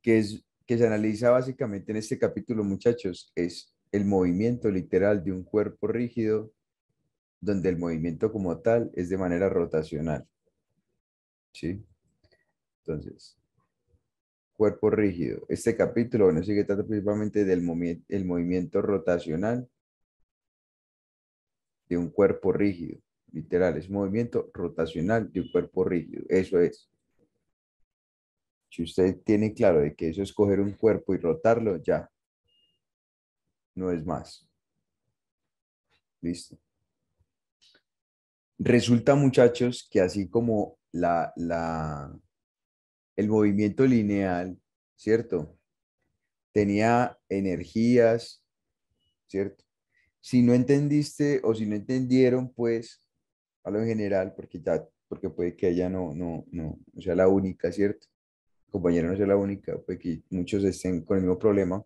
que se analiza básicamente en este capítulo, muchachos, es el movimiento literal de un cuerpo rígido, donde el movimiento como tal es de manera rotacional, ¿sí? Entonces, cuerpo rígido. Este capítulo, bueno, sí que trata principalmente del el movimiento rotacional de un cuerpo rígido. Literal, es un movimiento rotacional de un cuerpo rígido. Eso es. Si usted tiene claro de que eso es coger un cuerpo y rotarlo, ya, no es más. Listo. Resulta, muchachos, que así como el movimiento lineal, ¿cierto? Tenía energías, ¿cierto? Si no entendiste o si no entendieron, pues, a lo en general, porque puede que ella no sea la única, ¿cierto? Compañera no sea la única, puede que muchos estén con el mismo problema,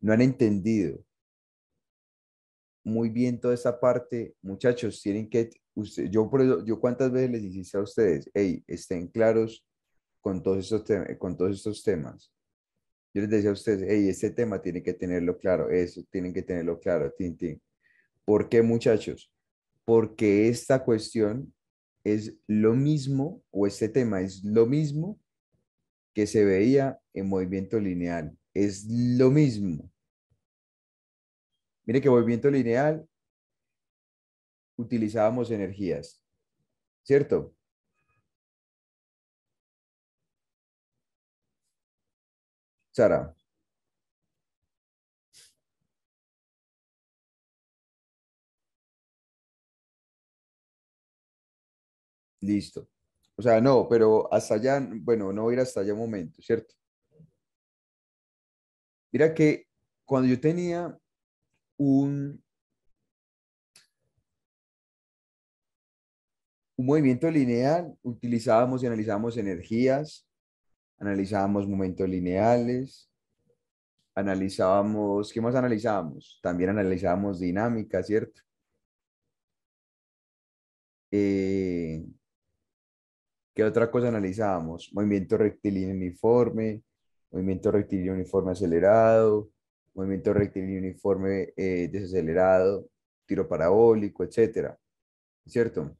no han entendido muy bien toda esta parte, muchachos, tienen que, yo por eso, yo cuántas veces les insistí a ustedes, hey, estén claros con todos con todos estos temas. Yo les decía a ustedes, hey, este tema tiene que tenerlo claro, eso, tienen que tenerlo claro, tin, tin. ¿Por qué, muchachos? Porque esta cuestión es lo mismo, o este tema es lo mismo que se veía en movimiento lineal. Es lo mismo. Mire que movimiento lineal utilizábamos energías, ¿cierto? Sara, listo. O sea, no, pero hasta allá, bueno, no voy a ir hasta allá un momento, ¿cierto? Mira que cuando yo tenía un, un movimiento lineal, utilizábamos y analizábamos energías, analizábamos momentos lineales, analizábamos, ¿qué más analizábamos? También analizábamos dinámica, ¿cierto? Eh, ¿Qué otra cosa analizábamos? Movimiento rectilíneo uniforme, movimiento rectilíneo uniforme acelerado, movimiento rectilíneo uniforme desacelerado, tiro parabólico, etcétera, ¿cierto?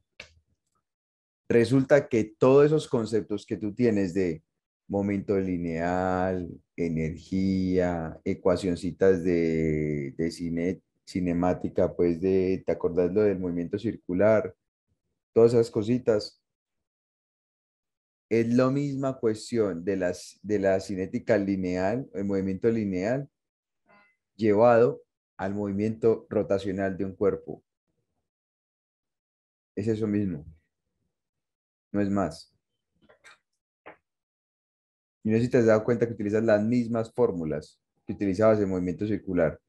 Resulta que todos esos conceptos que tú tienes de momento lineal, energía, ecuacioncitas cinemática, pues ¿te acordás lo del movimiento circular? Todas esas cositas. Es la misma cuestión de la cinética lineal, el movimiento lineal, llevado al movimiento rotacional de un cuerpo. Es eso mismo, no es más. Y no sé si te has dado cuenta que utilizas las mismas fórmulas que utilizabas en movimiento circular.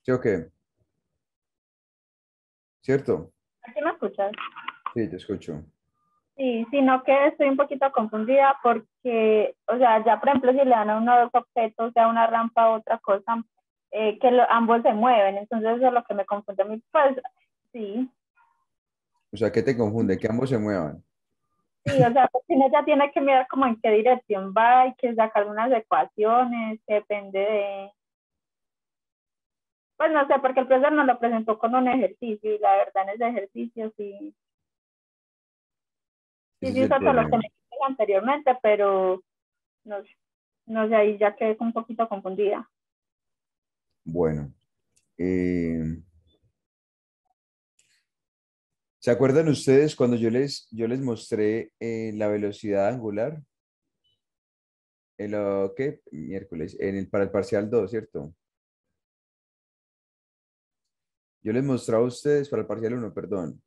¿Sí o qué? ¿Cierto? ¿Aquí me escuchas? Sí, te escucho. Sí, sino que estoy un poquito confundida porque, o sea, ya por ejemplo, si le dan a uno dos objetos, sea una rampa o otra cosa, ambos se mueven, entonces eso es lo que me confunde a mí. Pues sí, O sea, ¿qué te confunde? Que ambos se muevan. sí, o sea, pues uno ya tiene que mirar como en qué dirección va y que sacar unas ecuaciones, que depende de, pues no sé, porque el profesor nos lo presentó con un ejercicio y la verdad en ese ejercicio sí, sí, Ese sí es el hizo todo lo que problema. me dijo anteriormente, pero no sé, no sé, ahí ya quedé un poquito confundida. Bueno, eh, ¿se acuerdan ustedes cuando yo les mostré la velocidad angular? ¿Qué? Miércoles, para el parcial 2, ¿cierto? Yo les mostraba a ustedes, para el parcial uno, perdón.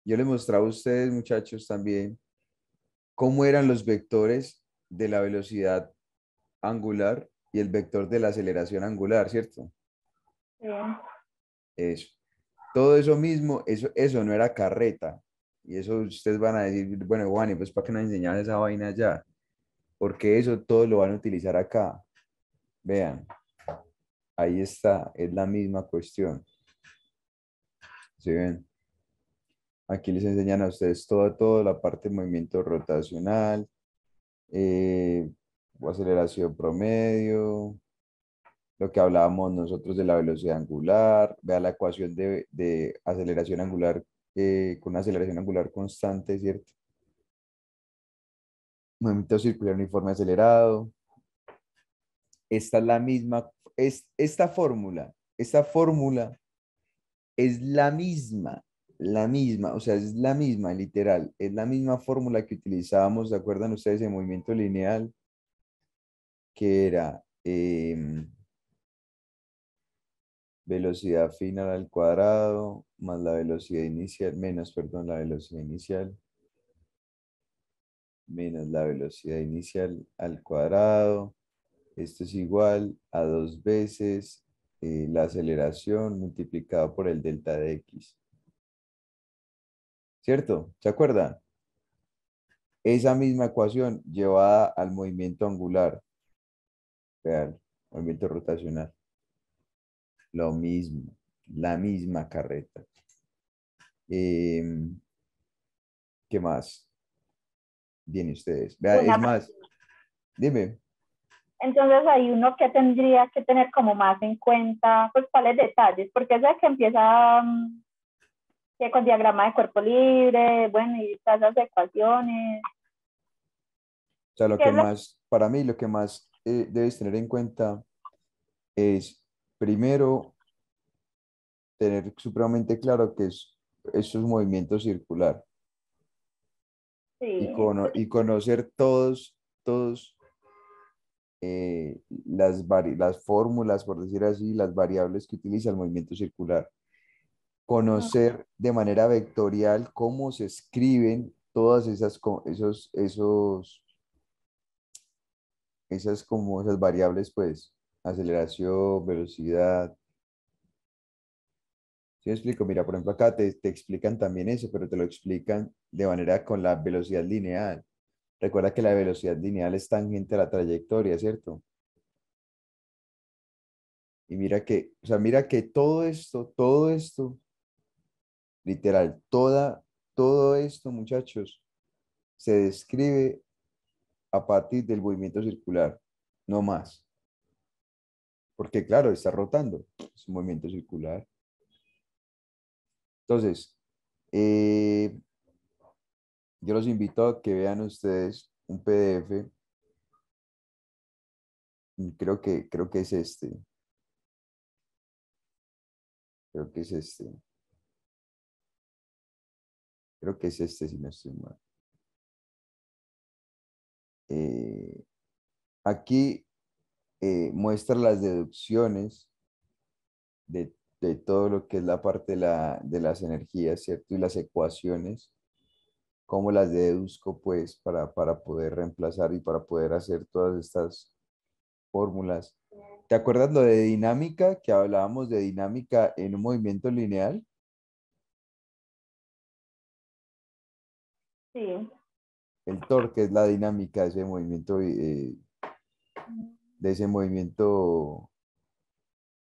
Yo les mostraba a ustedes, muchachos, también cómo eran los vectores de la velocidad angular y el vector de la aceleración angular, ¿cierto? Sí. Eso. Todo eso mismo, eso no era carreta. Y eso ustedes van a decir, bueno, Juan, ¿y pues para qué nos enseñas esa vaina ya? Porque eso todo lo van a utilizar acá. Vean, ahí está, es la misma cuestión. ¿Sí ven? Aquí les enseñan a ustedes toda la parte de movimiento rotacional, eh, o aceleración promedio, lo que hablábamos nosotros de la velocidad angular, vea la ecuación de aceleración angular con una aceleración angular constante, ¿cierto? Movimiento circular uniforme acelerado. Esta es la misma, es esta fórmula es la misma, o sea, es la misma, literal, es la misma fórmula que utilizábamos, ¿se acuerdan ustedes en movimiento lineal? Que era velocidad final al cuadrado más la velocidad inicial, menos, perdón, la velocidad inicial, menos la velocidad inicial al cuadrado. Esto es igual a dos veces la aceleración multiplicado por el delta de x. ¿Cierto? ¿Se acuerdan? Esa misma ecuación llevada al movimiento angular, real, movimiento rotacional. Lo mismo, la misma carreta. Em, ¿Qué más? Bien, ustedes. Vea, es Una, más, dime. entonces hay uno que tendría que tener como más en cuenta, pues cuáles detalles, porque es el que empieza que con diagrama de cuerpo libre, bueno, y todas esas ecuaciones. O sea, lo ¿Qué que es lo más, para mí, lo que más debes tener en cuenta es, primero, tener supremamente claro que eso es movimiento circular sí, y conocer todos las fórmulas, por decir así, las variables que utiliza el movimiento circular. Conocer de manera vectorial cómo se escriben todas esas variables, pues, aceleración, velocidad. ¿Sí me explico? Mira, por ejemplo, acá te explican también eso, pero te lo explican de manera con la velocidad lineal. Recuerda que la velocidad lineal es tangente a la trayectoria, ¿cierto? Y mira que, o sea, mira que todo esto, literal, todo esto, muchachos, se describe a partir del movimiento circular, no más. Porque, claro, está rotando, es un movimiento circular. Entonces, eh, yo los invito a que vean ustedes un PDF, y creo que es este, creo que es este, creo que es este, si no estoy mal. Eh, Aquí muestra las deducciones de todo lo que es la parte de las energías, ¿cierto? Y las ecuaciones, cómo las deduzco, pues, para poder reemplazar y para poder hacer todas estas fórmulas. ¿Te acuerdas lo de dinámica, que hablábamos de dinámica en un movimiento lineal? sí. El torque es la dinámica de ese movimiento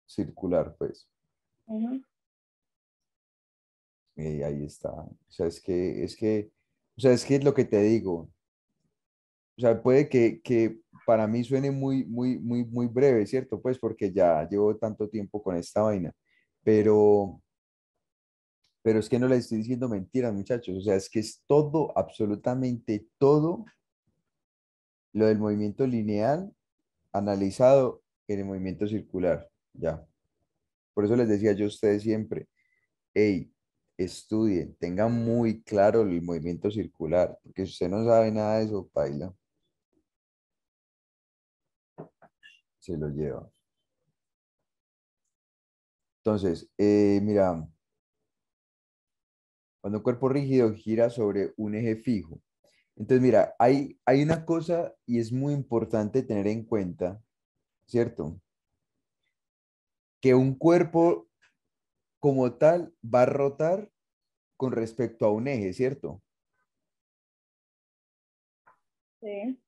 circular, pues. Ujú. Ahí está. O sea, o sea, es que es lo que te digo. O sea, puede que para mí suene muy breve, ¿cierto? Pues porque ya llevo tanto tiempo con esta vaina. Pero, pero es que no le estoy diciendo mentiras, muchachos. O sea, es que es todo, absolutamente todo lo del movimiento lineal analizado en el movimiento circular. Ya. Por eso les decía yo a ustedes siempre, hey, estudien, tengan muy claro el movimiento circular, porque si usted no sabe nada de eso, paila, se lo lleva. Entonces, mira, cuando un cuerpo rígido gira sobre un eje fijo. Entonces, mira, hay una cosa y es muy importante tener en cuenta, ¿cierto? Que un cuerpo como tal va a rotar con respecto a un eje, ¿cierto? Sí.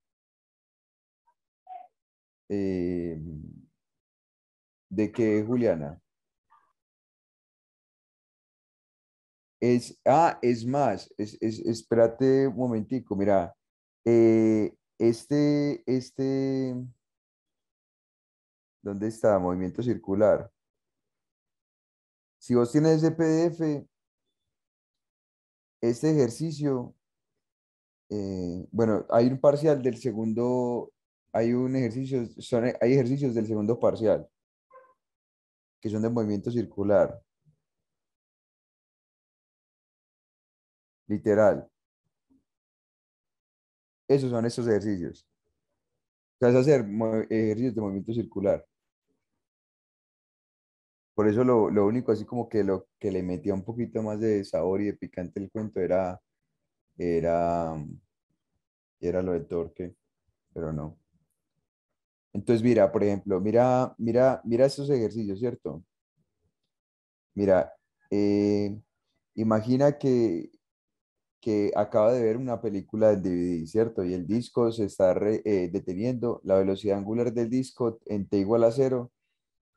Eh, ¿De qué, Juliana? es más, espérate un momentico, mira, ¿dónde está? Movimiento circular. Si vos tienes ese PDF, este ejercicio, bueno, hay un parcial del segundo, hay un ejercicio, hay ejercicios del segundo parcial que son de movimiento circular, literal. Esos son estos ejercicios. O sea, es hacer ejercicios de movimiento circular. Por eso lo único así como que lo que le metía un poquito más de sabor y de picante el cuento era, era lo de torque, pero no. Entonces, mira, por ejemplo, mira estos ejercicios, ¿cierto? Mira, eh, imagina que acaba de ver una película en DVD, ¿cierto? Y el disco se está deteniendo, la velocidad angular del disco en t igual a cero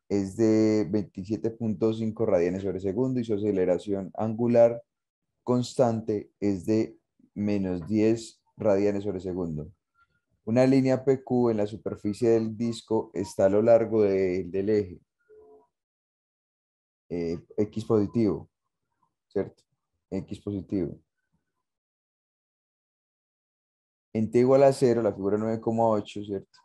es de 27,5 radianes sobre segundo y su aceleración angular constante es de -10 radianes sobre segundo. Una línea PQ en la superficie del disco está a lo largo del eje X positivo, ¿cierto? X positivo. En t igual a cero, la figura 9,8, ¿cierto?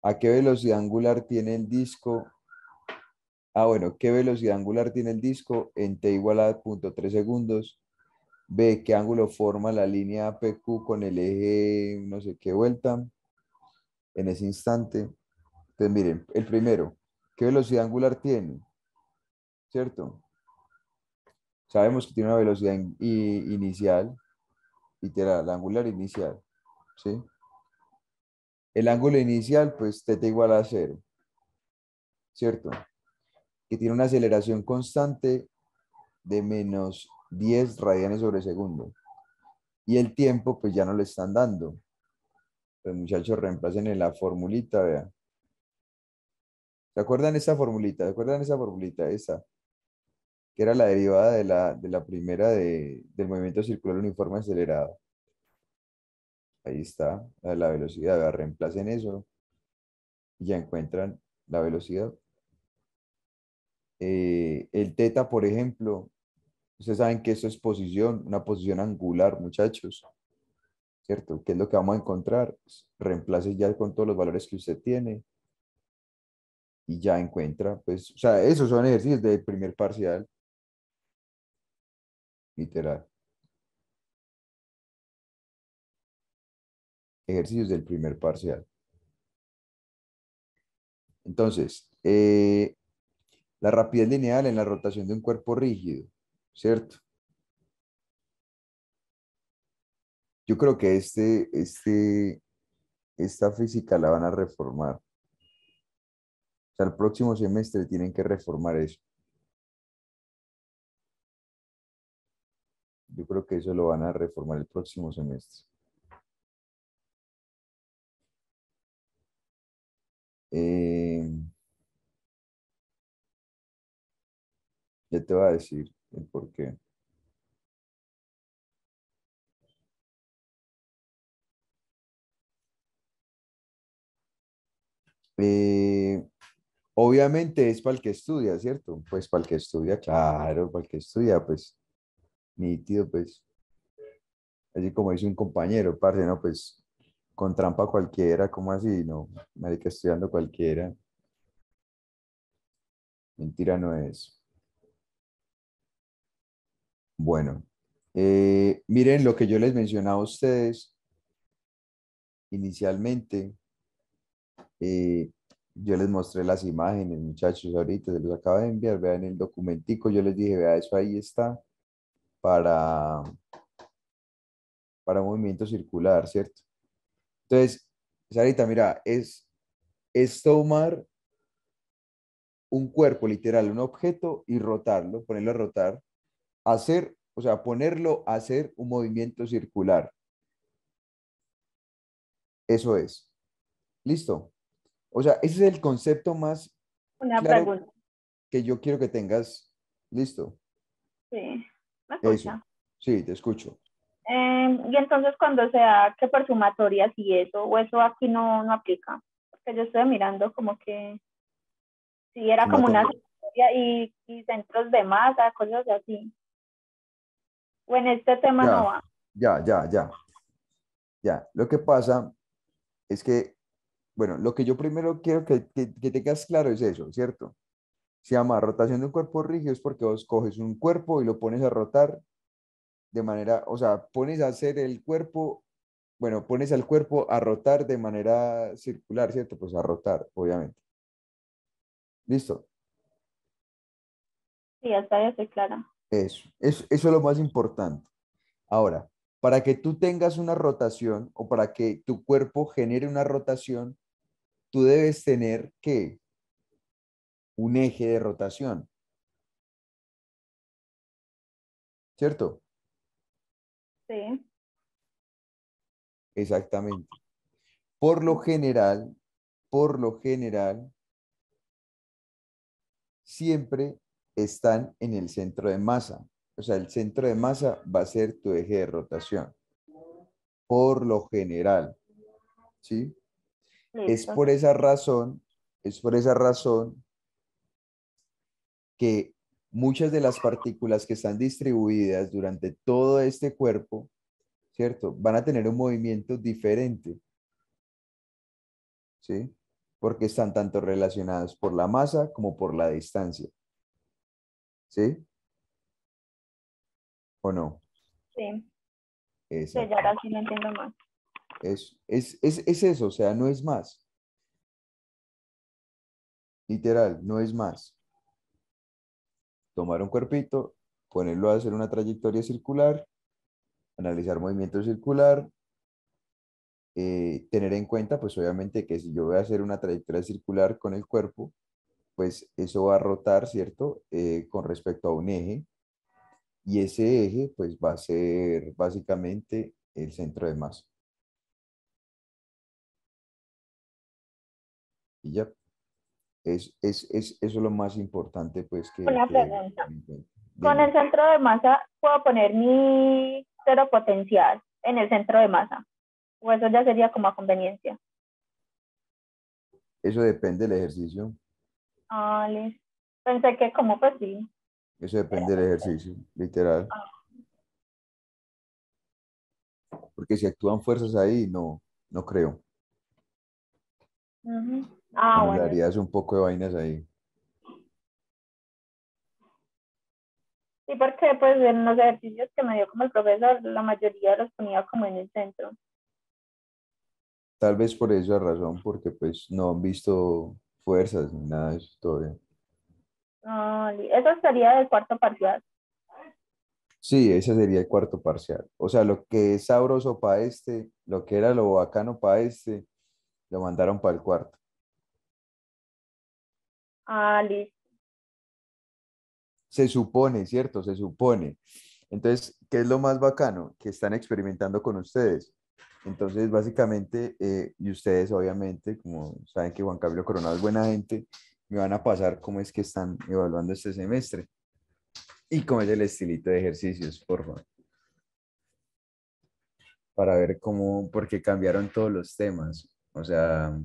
¿A qué velocidad angular tiene el disco? Ah, bueno, ¿qué velocidad angular tiene el disco en t igual a 0,3 segundos? B, ¿qué ángulo forma la línea PQ con el eje no sé qué vuelta en ese instante? Entonces, miren, el primero, ¿qué velocidad angular tiene? ¿Cierto? Sabemos que tiene una velocidad inicial, literal, angular inicial, ¿sí? El ángulo inicial, pues, θ igual a cero, ¿cierto? Que tiene una aceleración constante de -10 radianes sobre segundo. Y el tiempo, pues, ya no le están dando. Los muchachos reemplacen en la formulita, vean. ¿Se acuerdan esa formulita? ¿Se acuerdan esa formulita? Esa, que era la derivada de la primera del movimiento circular uniforme acelerado. Ahí está, la velocidad. Vea, reemplacen eso y ya encuentran la velocidad. El teta, por ejemplo, ustedes saben que eso es posición, una posición angular, muchachos, ¿cierto? ¿Qué es lo que vamos a encontrar? Pues, reemplace ya con todos los valores que usted tiene y ya encuentra, pues, o sea, esos son ejercicios del primer parcial, literal. Ejercicios del primer parcial. Entonces, la rapidez lineal en la rotación de un cuerpo rígido, ¿cierto? Yo creo que esta física la van a reformar. O sea, el próximo semestre tienen que reformar eso. Yo creo que eso lo van a reformar el próximo semestre. Eh, ya te voy a decir el por qué. Eh, obviamente es para el que estudia, ¿cierto? Pues para el que estudia, claro, para el que estudia, pues nítido, pues. Así como dice un compañero, parce, no, pues con trampa cualquiera, ¿cómo así? No, marica, estudiando cualquiera. Mentira no es. Bueno, miren lo que yo les mencionaba a ustedes inicialmente. eh, yo les mostré las imágenes, muchachos, ahorita se los acabo de enviar, vean el documentico, yo les dije, vea, eso ahí está para, para movimiento circular, ¿cierto? Entonces, Sarita, mira, es tomar un cuerpo literal, un objeto y rotarlo, ponerlo a rotar, hacer, o sea, ponerlo a hacer un movimiento circular. Eso es. Listo. O sea, ese es el concepto más Una claro pregunta. que yo quiero que tengas listo. Sí, me Eso, escucha. sí, te escucho. Y entonces cuando sea que por sumatorias y eso, o eso aquí no aplica, porque yo estoy mirando como que si era como una Sumatoria. sumatoria y centros de masa, cosas así. O en este tema no Ya, va. ya. Lo que pasa es que, bueno, lo que yo primero quiero que tengas claro es eso, ¿cierto? Se llama rotación de un cuerpo rígido es porque vos coges un cuerpo y lo pones a rotar de manera, o sea, pones a hacer el cuerpo, bueno, pones al cuerpo a rotar de manera circular, ¿cierto? Pues a rotar, obviamente. ¿Listo? Sí, hasta ya estoy clara. Eso es lo más importante. Ahora, para que tú tengas una rotación o para que tu cuerpo genere una rotación, tú debes tener que un eje de rotación, ¿cierto? Sí, Exactamente. Por lo general, por lo general, siempre están en el centro de masa. O sea, el centro de masa va a ser tu eje de rotación. Por lo general, ¿sí? Es listo. por esa razón, es por esa razón que muchas de las partículas que están distribuidas durante todo este cuerpo, ¿cierto? Van a tener un movimiento diferente, ¿sí? Porque están tanto relacionadas por la masa como por la distancia, ¿sí? ¿O no? Sí, sí, ya ahora Exactamente. sí lo entiendo más. Es eso, o sea, no es más. Literal, no es más. Tomar un cuerpito, ponerlo a hacer una trayectoria circular, analizar movimiento circular, tener en cuenta, pues obviamente que si yo voy a hacer una trayectoria circular con el cuerpo, pues eso va a rotar, ¿cierto? Con respecto a un eje, y ese eje, pues va a ser básicamente el centro de masa. Y ya, eso es lo más importante, pues, Una que debe pregunta. tener en cuenta. Con el Dime, centro de masa, ¿puedo poner mi cero potencial en el centro de masa? O eso ya sería como a conveniencia. eso depende del ejercicio, Ah, listo. Pensé que como pues sí. eso Era- depende del ejercicio, literal, ah, porque si actúan fuerzas ahí, no, no creo. ujú. Ah, bueno. Anularías un poco de vainas ahí. Sí, porque pues en los ejercicios que me dio como el profesor, la mayoría los ponía como en el centro. Tal vez por esa razón, porque pues no han visto fuerzas ni nada de eso todavía. Ah, eso sería del cuarto parcial. Sí, ese sería el cuarto parcial. O sea, lo que es sabroso para este, lo que era lo bacano para este, lo mandaron para el cuarto. Ah, listo. Se supone, ¿cierto? Se supone. Entonces, ¿qué es lo más bacano? Que están experimentando con ustedes. Entonces, básicamente, y ustedes obviamente, como saben que Juan Camilo Coronado es buena gente, me van a pasar cómo es que están evaluando este semestre y cómo es el estilito de ejercicios, por favor, para ver cómo, porque cambiaron todos los temas. O sea,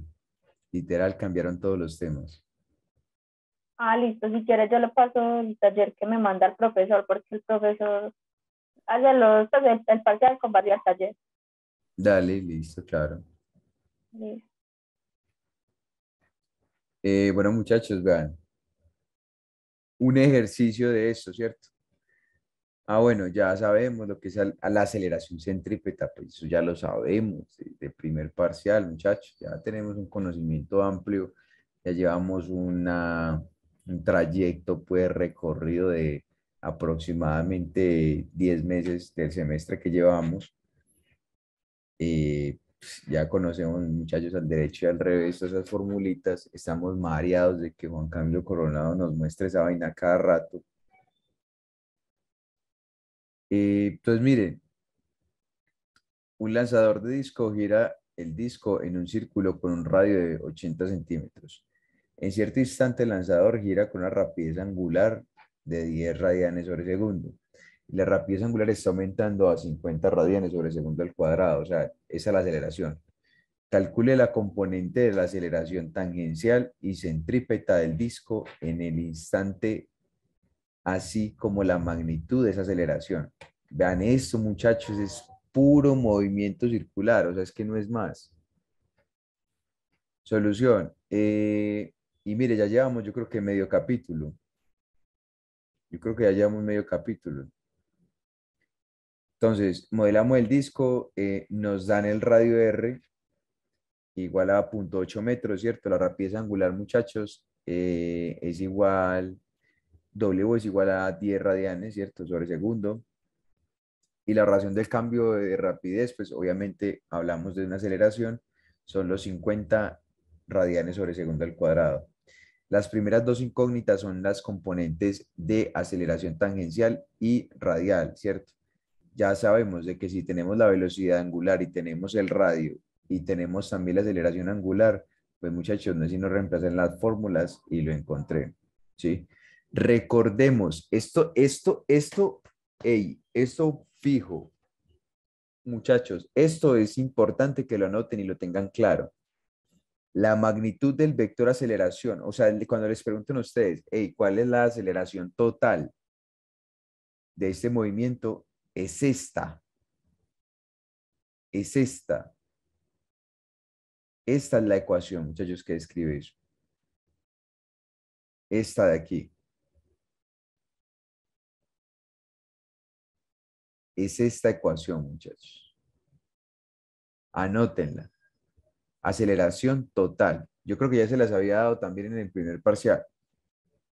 literal, cambiaron todos los temas. Ah, listo. Si quieres yo le paso el taller que me manda el profesor, porque el profesor hace pues, el parcial con varios talleres. Dale, listo, claro. Listo. Bueno, muchachos, vean, un ejercicio de esto, ¿cierto? Ah, bueno, ya sabemos lo que es a la aceleración centrípeta, pues eso ya lo sabemos de primer parcial, muchachos, ya tenemos un conocimiento amplio, ya llevamos un trayecto pues recorrido de aproximadamente 10 meses del semestre que llevamos. Pues, ya conocemos, muchachos, al derecho y al revés, todas esas formulitas, estamos mareados de que Juan Camilo Coronado nos muestre esa vaina cada rato. Entonces, miren. Un lanzador de disco gira el disco en un círculo con un radio de 80 centímetros. En cierto instante, el lanzador gira con una rapidez angular de 10 radianes sobre segundo. Y la rapidez angular está aumentando a 50 radianes sobre segundo al cuadrado. O sea, esa es la aceleración. Calcule la componente de la aceleración tangencial y centrípeta del disco en el instante, así como la magnitud de esa aceleración. Vean esto, muchachos, es puro movimiento circular, o sea, es que no es más. Solución. Y mire, ya llevamos, yo creo que medio capítulo. Yo creo que ya llevamos medio capítulo. Entonces, modelamos el disco, nos dan el radio R igual a 0,8 metros, ¿cierto? La rapidez angular, muchachos, es igual, W es igual a 10 radianes, ¿cierto? Sobre segundo. Y la razón del cambio de rapidez, pues obviamente hablamos de una aceleración, son los 50 radianes sobre segundo al cuadrado. Las primeras dos incógnitas son las componentes de aceleración tangencial y radial, ¿cierto? Ya sabemos de que si tenemos la velocidad angular y tenemos el radio y tenemos también la aceleración angular, pues muchachos, no es sino reemplazar las fórmulas y lo encontré, ¿sí? Recordemos, esto fijo, muchachos, esto es importante que lo anoten y lo tengan claro. La magnitud del vector aceleración, o sea, cuando les pregunten a ustedes, hey, ¿cuál es la aceleración total de este movimiento? Es esta, es esta. Esta es la ecuación, muchachos, que describe eso. Esta de aquí. Es esta ecuación, muchachos. Anótenla. Aceleración total. Yo creo que ya se las había dado también en el primer parcial,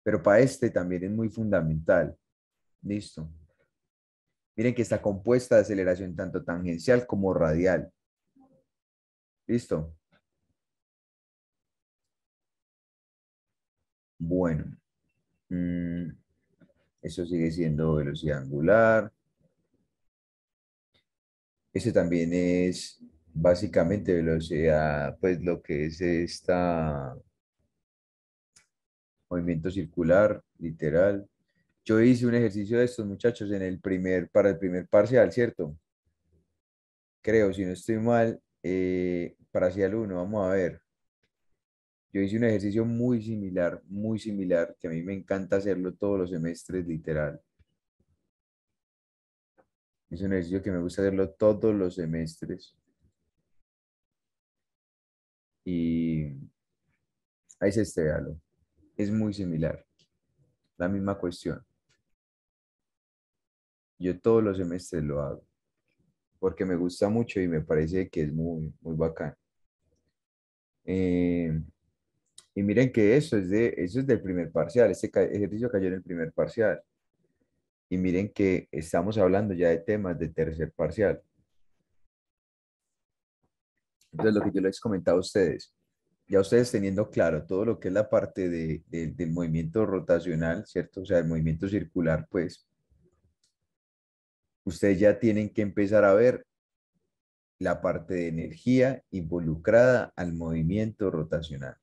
pero para este también es muy fundamental. Listo. Miren que está compuesta de aceleración tanto tangencial como radial. Listo. Bueno, mm, eso sigue siendo velocidad angular. Ese también es básicamente velocidad, pues lo que es esta movimiento circular, literal. Yo hice un ejercicio de estos muchachos para el primer parcial, ¿cierto? Creo, si no estoy mal, parcial uno, vamos a ver. Yo hice un ejercicio muy similar, que a mí me encanta hacerlo todos los semestres, literal. Es un ejercicio que me gusta hacerlo todos los semestres. Y ahí se este, véalo. Es muy similar, la misma cuestión. Yo todos los semestres lo hago, porque me gusta mucho y me parece que es muy bacán. Eh, y miren que eso es del primer parcial, ejercicio cayó en el primer parcial. Y miren que estamos hablando ya de temas de tercer parcial. Entonces, lo que yo les comentaba a ustedes, ya ustedes teniendo claro todo lo que es la parte del movimiento rotacional, ¿cierto? O sea, el movimiento circular, pues, ustedes ya tienen que empezar a ver la parte de energía involucrada al movimiento rotacional.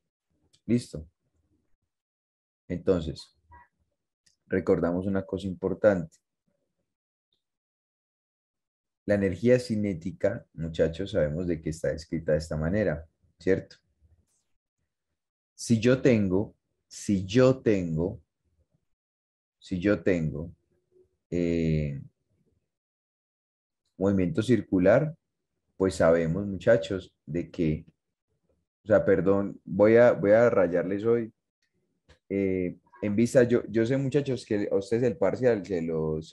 ¿Listo? Entonces, recordamos una cosa importante. La energía cinética, muchachos, sabemos de que está escrita de esta manera, ¿cierto? Si yo tengo, si yo tengo, si yo tengo eh, movimiento circular, pues sabemos, muchachos, de que, o sea, perdón, voy a rayarles hoy. En vista, yo sé, muchachos, que a ustedes el parcial se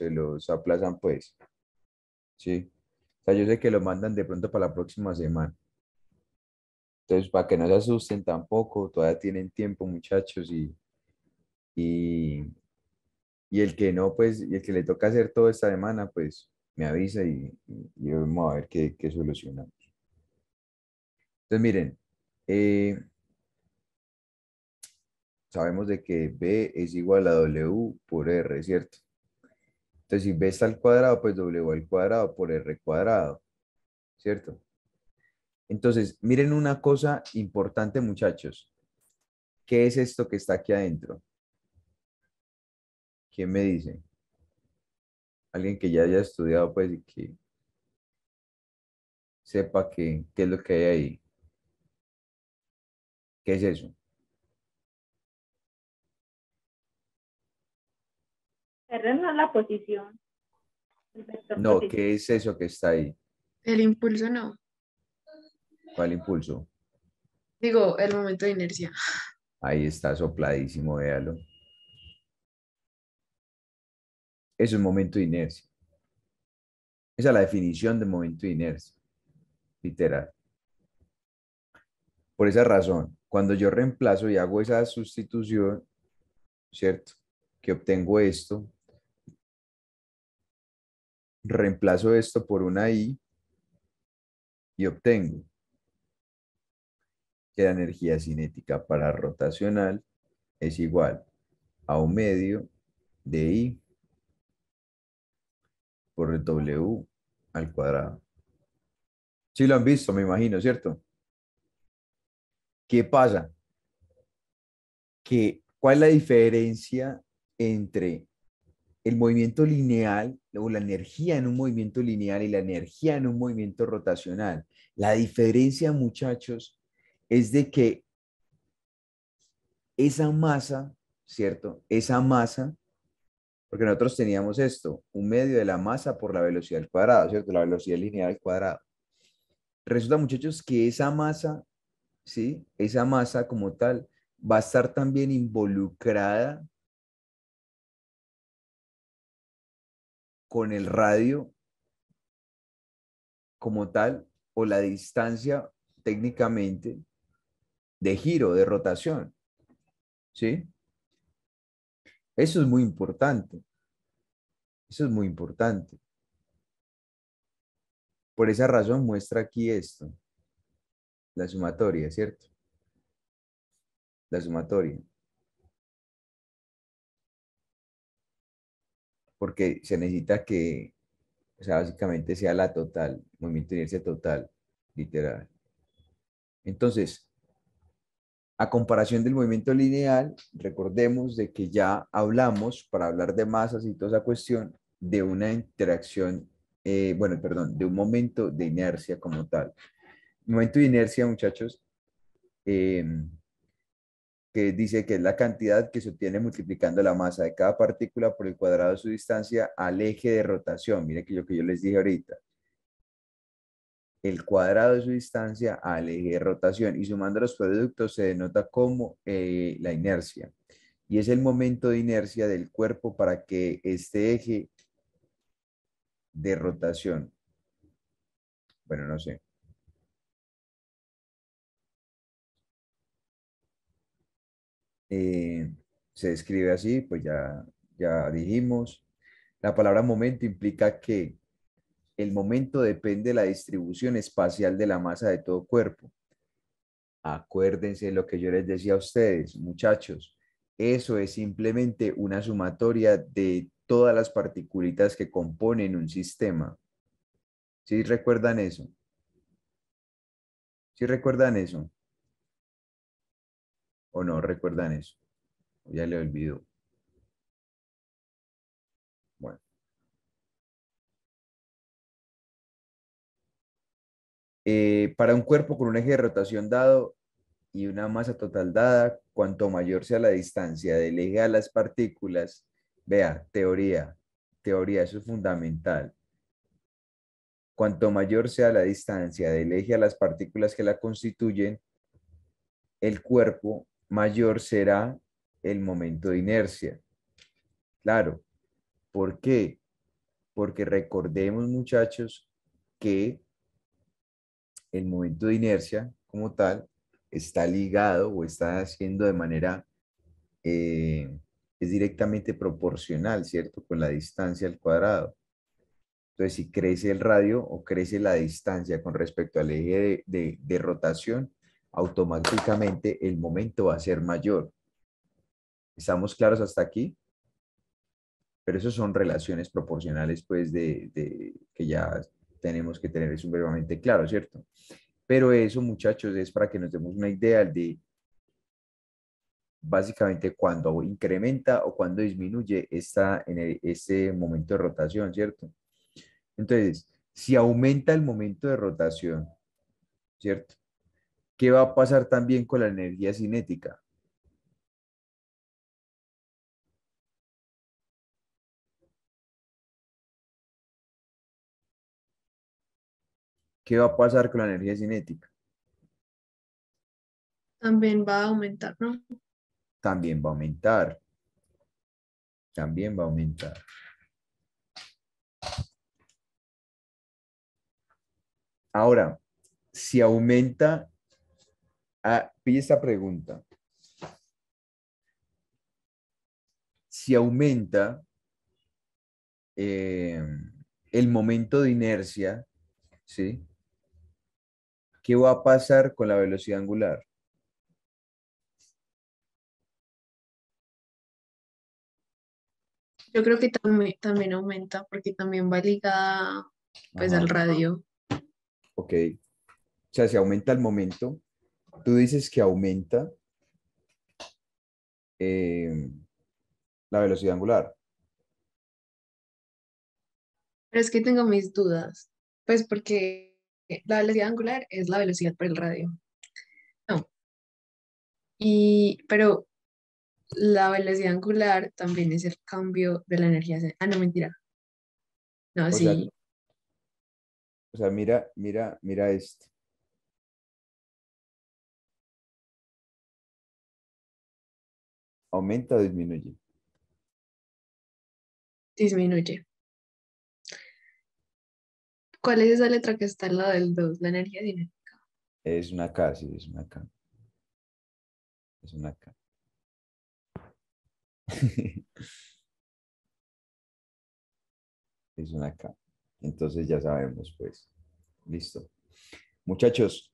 los aplazan, pues, ¿sí? O sea, yo sé que lo mandan de pronto para la próxima semana. Entonces, para que no se asusten tampoco, todavía tienen tiempo, muchachos, y, y el que no, pues, y el que le toca hacer toda esta semana, pues, me avisa y vamos a ver qué solucionamos. Entonces, miren, eh, sabemos de que B es igual a W por R, ¿cierto? Entonces, si B está al cuadrado, pues W al cuadrado por R cuadrado, ¿cierto? Entonces, miren una cosa importante, muchachos. ¿Qué es esto que está aquí adentro? ¿Quién me dice? Alguien que ya haya estudiado, pues, y que sepa qué es lo que hay ahí. ¿Qué es eso? R no es la posición, el vector No, posición. ¿qué es eso que está ahí? El impulso no. ¿Cuál impulso? Digo, el momento de inercia. Ahí está sopladísimo, véalo. Eso es momento de inercia. Esa es la definición de momento de inercia, literal. Por esa razón, cuando yo reemplazo y hago esa sustitución, ¿cierto? Que obtengo esto, reemplazo esto por una I y obtengo que la energía cinética para rotacional es igual a un medio de I por W al cuadrado. Sí lo han visto, me imagino, ¿cierto? ¿Qué pasa? ¿Cuál es la diferencia entre el movimiento lineal o la energía en un movimiento lineal y la energía en un movimiento rotacional? La diferencia, muchachos, es de que esa masa, ¿cierto? Esa masa, porque nosotros teníamos esto, un medio de la masa por la velocidad al cuadrado, ¿cierto? La velocidad lineal al cuadrado. Resulta, muchachos, que esa masa, ¿sí? Esa masa como tal va a estar también involucrada con el radio como tal o la distancia técnicamente de giro, de rotación, ¿sí? Eso es muy importante, eso es muy importante. Por esa razón muestra aquí esto, la sumatoria, ¿cierto? La sumatoria. Porque se necesita que, o sea, básicamente sea la total, movimiento de inercia total, literal. Entonces, a comparación del movimiento lineal, recordemos de que ya hablamos, para hablar de masas y toda esa cuestión, de una interacción, bueno, perdón, de un momento de inercia como tal. Momento de inercia, muchachos, eh, que dice que es la cantidad que se obtiene multiplicando la masa de cada partícula por el cuadrado de su distancia al eje de rotación. Mire que lo que yo les dije ahorita. El cuadrado de su distancia al eje de rotación y sumando los productos se denota como la inercia. Y es el momento de inercia del cuerpo para que este eje de rotación, bueno, no sé, eh, se describe así, pues ya dijimos. La palabra momento implica que el momento depende de la distribución espacial de la masa de todo cuerpo. Acuérdense lo que yo les decía a ustedes, muchachos. Eso es simplemente una sumatoria de todas las particulitas que componen un sistema. ¿Sí recuerdan eso? ¿Sí recuerdan eso? ¿O no recuerdan eso? Ya le olvidó. Bueno. Para un cuerpo con un eje de rotación dado y una masa total dada, cuanto mayor sea la distancia del eje a las partículas, vea, teoría, eso es fundamental. Cuanto mayor sea la distancia del eje a las partículas que la constituyen, el cuerpo, mayor será el momento de inercia. Claro, ¿por qué? Porque recordemos, muchachos, que el momento de inercia como tal está ligado o está haciendo de manera, eh, es directamente proporcional, ¿cierto? Con la distancia al cuadrado. Entonces, si crece el radio o crece la distancia con respecto al eje de rotación, automáticamente el momento va a ser mayor. ¿Estamos claros hasta aquí? Pero eso son relaciones proporcionales, pues, que ya tenemos que tener eso supremamente claro, ¿cierto? Pero eso, muchachos, es para que nos demos una idea de básicamente cuando incrementa o cuando disminuye ese momento de rotación, ¿cierto? Entonces, si aumenta el momento de rotación, ¿cierto? ¿Qué va a pasar también con la energía cinética? ¿Qué va a pasar con la energía cinética? También va a aumentar, ¿no? También va a aumentar, también va a aumentar. Ahora, si aumenta, pille esta pregunta, si aumenta eh, el momento de inercia, ¿sí? ¿Qué va a pasar con la velocidad angular? Yo creo que también aumenta porque también va ligada pues al Ajá, radio. ok. O sea, si aumenta el momento, tú dices que aumenta eh, la velocidad angular. Pero es que tengo mis dudas, pues porque la velocidad angular es la velocidad por el radio. No, pero la velocidad angular también es el cambio de la energía. Ah, no, mentira. No, O sea, sí, mira esto. ¿Aumenta o disminuye? disminuye. ¿Cuál es esa letra que está al lado del 2? La energía cinética. Es una K, sí, es una K. Es una K. Es una K. Entonces ya sabemos, pues. Listo. Muchachos,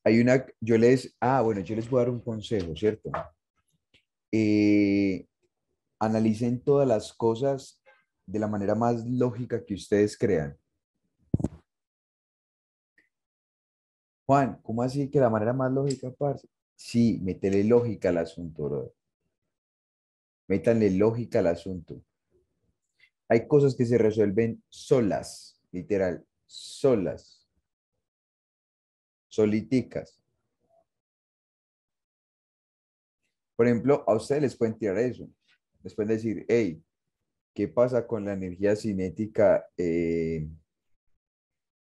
bueno, yo les voy a dar un consejo, ¿cierto? Eh, Analicen todas las cosas de la manera más lógica que ustedes crean. Juan, ¿cómo así que la manera más lógica, parce? Sí, métele lógica al asunto, bro. Métanle lógica al asunto. Hay cosas que se resuelven solas, literal, solas, soliticas. Por ejemplo, a ustedes les pueden tirar eso. Les pueden decir, hey, ¿qué pasa con la energía cinética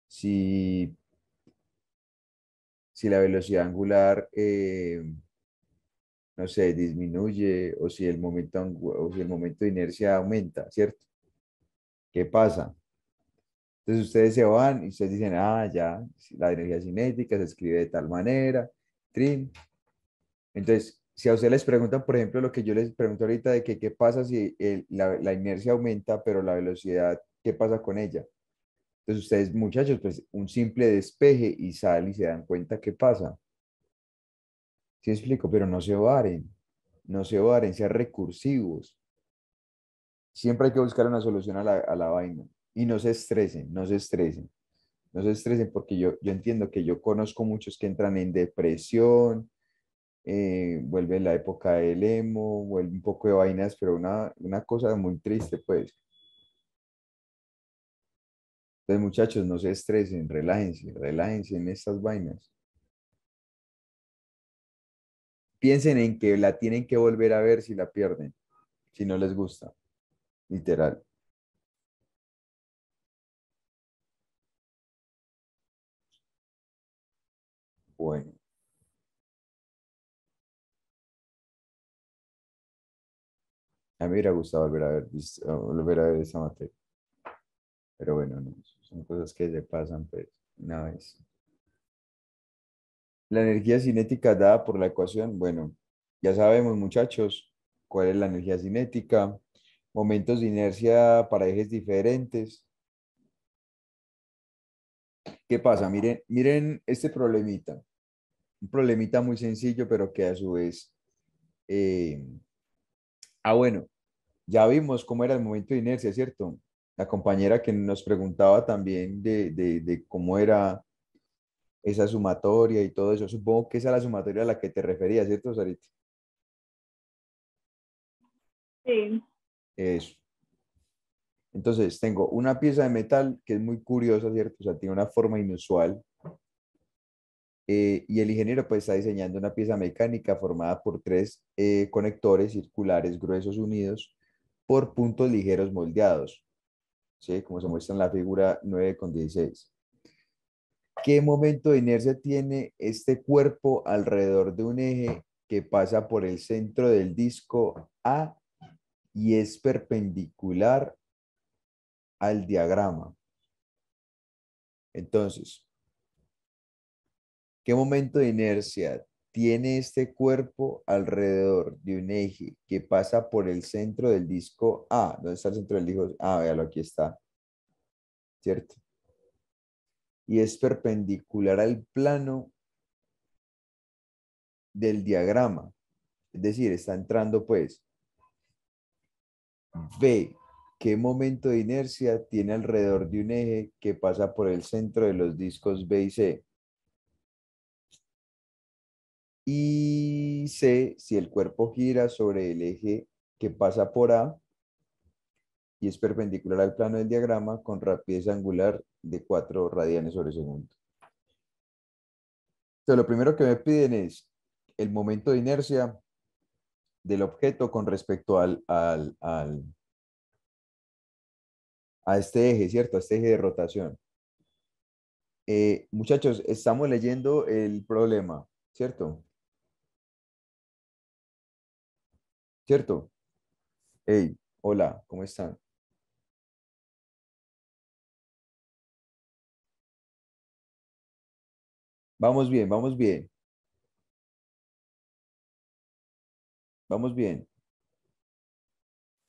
si, si la velocidad angular, no sé, disminuye o si o si el momento de inercia aumenta, ¿cierto? ¿Qué pasa? Entonces ustedes se van y ustedes dicen, ya, la energía cinética se escribe de tal manera, trin. Entonces, si a ustedes les preguntan, por ejemplo, lo que yo les pregunto ahorita de que qué pasa si la inercia aumenta, pero la velocidad, ¿qué pasa con ella? Entonces ustedes, muchachos, pues un simple despeje y salen y se dan cuenta qué pasa. ¿Sí explico? Pero no se varen, sean recursivos. Siempre hay que buscar una solución a la vaina. Y no se estresen, no se estresen. No se estresen porque yo entiendo que yo conozco muchos que entran en depresión, vuelve la época del emo, vuelve un poco de vainas, pero una cosa muy triste, pues. Entonces, muchachos, no se estresen, relájense, relájense en estas vainas. Piensen en que la tienen que volver a ver si la pierden, si no les gusta, literal. Bueno, a mí me hubiera gustado volver a ver esa materia, pero bueno, no, son cosas que se pasan, pues, una vez. La energía cinética dada por la ecuación, bueno, ya sabemos, muchachos, cuál es la energía cinética, momentos de inercia para ejes diferentes. ¿Qué pasa? Miren este problemita, un problemita muy sencillo, pero que a su vez, eh, bueno, ya vimos cómo era el momento de inercia, ¿cierto? La compañera que nos preguntaba también de cómo era esa sumatoria y todo eso, supongo que esa es la sumatoria a la que te referías, ¿cierto, Sarita? Sí. Eso. Entonces, tengo una pieza de metal que es muy curiosa, ¿cierto? O sea, tiene una forma inusual. Y el ingeniero pues está diseñando una pieza mecánica formada por tres conectores circulares gruesos unidos por puntos ligeros moldeados, ¿sí? Como se muestra en la figura 9,16. ¿Qué momento de inercia tiene este cuerpo alrededor de un eje que pasa por el centro del disco A y es perpendicular al diagrama? Entonces, ¿qué momento de inercia tiene este cuerpo alrededor de un eje que pasa por el centro del disco A? ¿Dónde está el centro del disco? Ah, véalo, aquí está, ¿cierto? Y es perpendicular al plano del diagrama. Es decir, está entrando pues, ve qué momento de inercia tiene alrededor de un eje que pasa por el centro de los discos B y C. Y C, si el cuerpo gira sobre el eje que pasa por A y es perpendicular al plano del diagrama con rapidez angular de 4 radianes sobre segundo. Entonces, lo primero que me piden es el momento de inercia del objeto con respecto a este eje, ¿cierto? A este eje de rotación. Muchachos, estamos leyendo el problema, ¿cierto? ¿Cierto? Hey, hola, ¿cómo están? Vamos bien, vamos bien, vamos bien.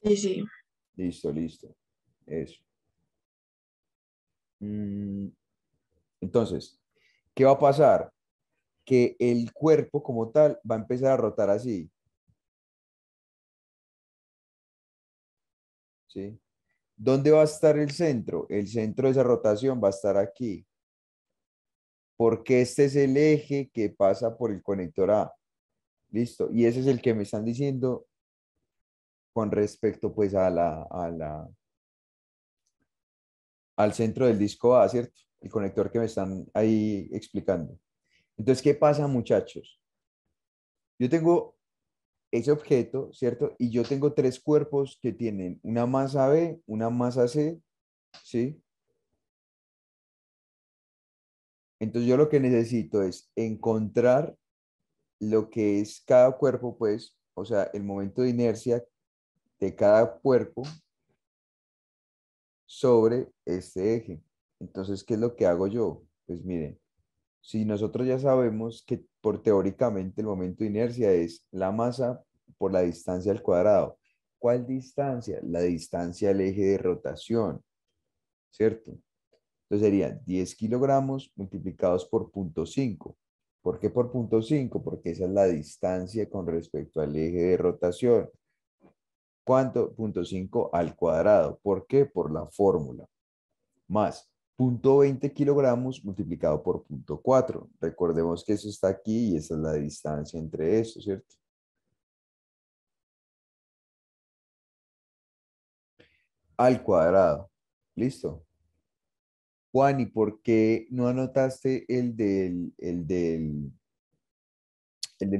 Sí, sí. Listo, listo. Eso. Mm, entonces, ¿qué va a pasar? Que el cuerpo como tal va a empezar a rotar así, ¿sí? ¿Dónde va a estar el centro? El centro de esa rotación va a estar aquí, porque este es el eje que pasa por el conector A. Listo. Y ese es el que me están diciendo con respecto pues al centro del disco A, ¿cierto? El conector que me están ahí explicando. Entonces, ¿qué pasa, muchachos? Yo tengo ese objeto, ¿cierto? Y yo tengo tres cuerpos que tienen una masa B, una masa C, ¿sí? Entonces yo lo que necesito es encontrar lo que es cada cuerpo, pues, o sea, el momento de inercia de cada cuerpo sobre este eje. Entonces, ¿qué es lo que hago yo? Pues miren, si nosotros ya sabemos que por teóricamente el momento de inercia es la masa por la distancia al cuadrado. ¿Cuál distancia? La distancia al eje de rotación, ¿cierto? Entonces serían 10 kilogramos multiplicados por 0,5. ¿Por qué por 0,5? Porque esa es la distancia con respecto al eje de rotación. ¿Cuánto? 0,5 al cuadrado. ¿Por qué? Por la fórmula. Más 0,20 kilogramos multiplicado por 0,4. Recordemos que eso está aquí y esa es la distancia entre estos, ¿cierto? Al cuadrado. ¿Listo? Juan, ¿y por qué no anotaste el del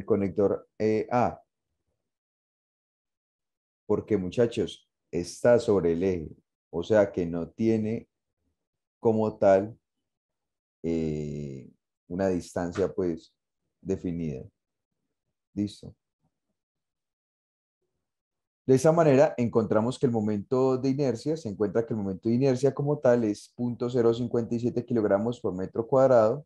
conector A? Porque, muchachos, está sobre el eje, o sea que no tiene como tal una distancia, pues, definida. ¿Listo? De esa manera, encontramos que el momento de inercia, se encuentra que el momento de inercia como tal es 0,057 kilogramos por metro cuadrado.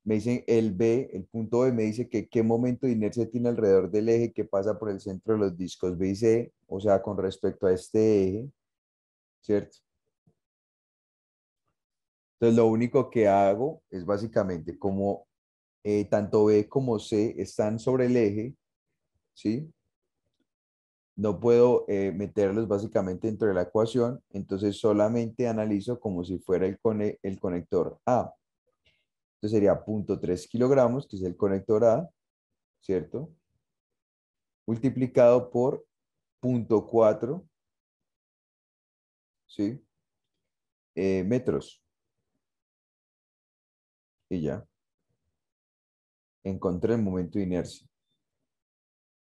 Me dicen el B, el punto B me dice que qué momento de inercia tiene alrededor del eje que pasa por el centro de los discos B y C, o sea, con respecto a este eje, ¿cierto? Entonces, lo único que hago es básicamente como tanto B como C están sobre el eje, ¿sí? No puedo meterlos básicamente dentro de la ecuación, entonces solamente analizo como si fuera el conector A. Entonces sería 0,3 kilogramos, que es el conector A, ¿cierto? Multiplicado por .4, ¿sí? Metros. Y ya. Encontré el momento de inercia.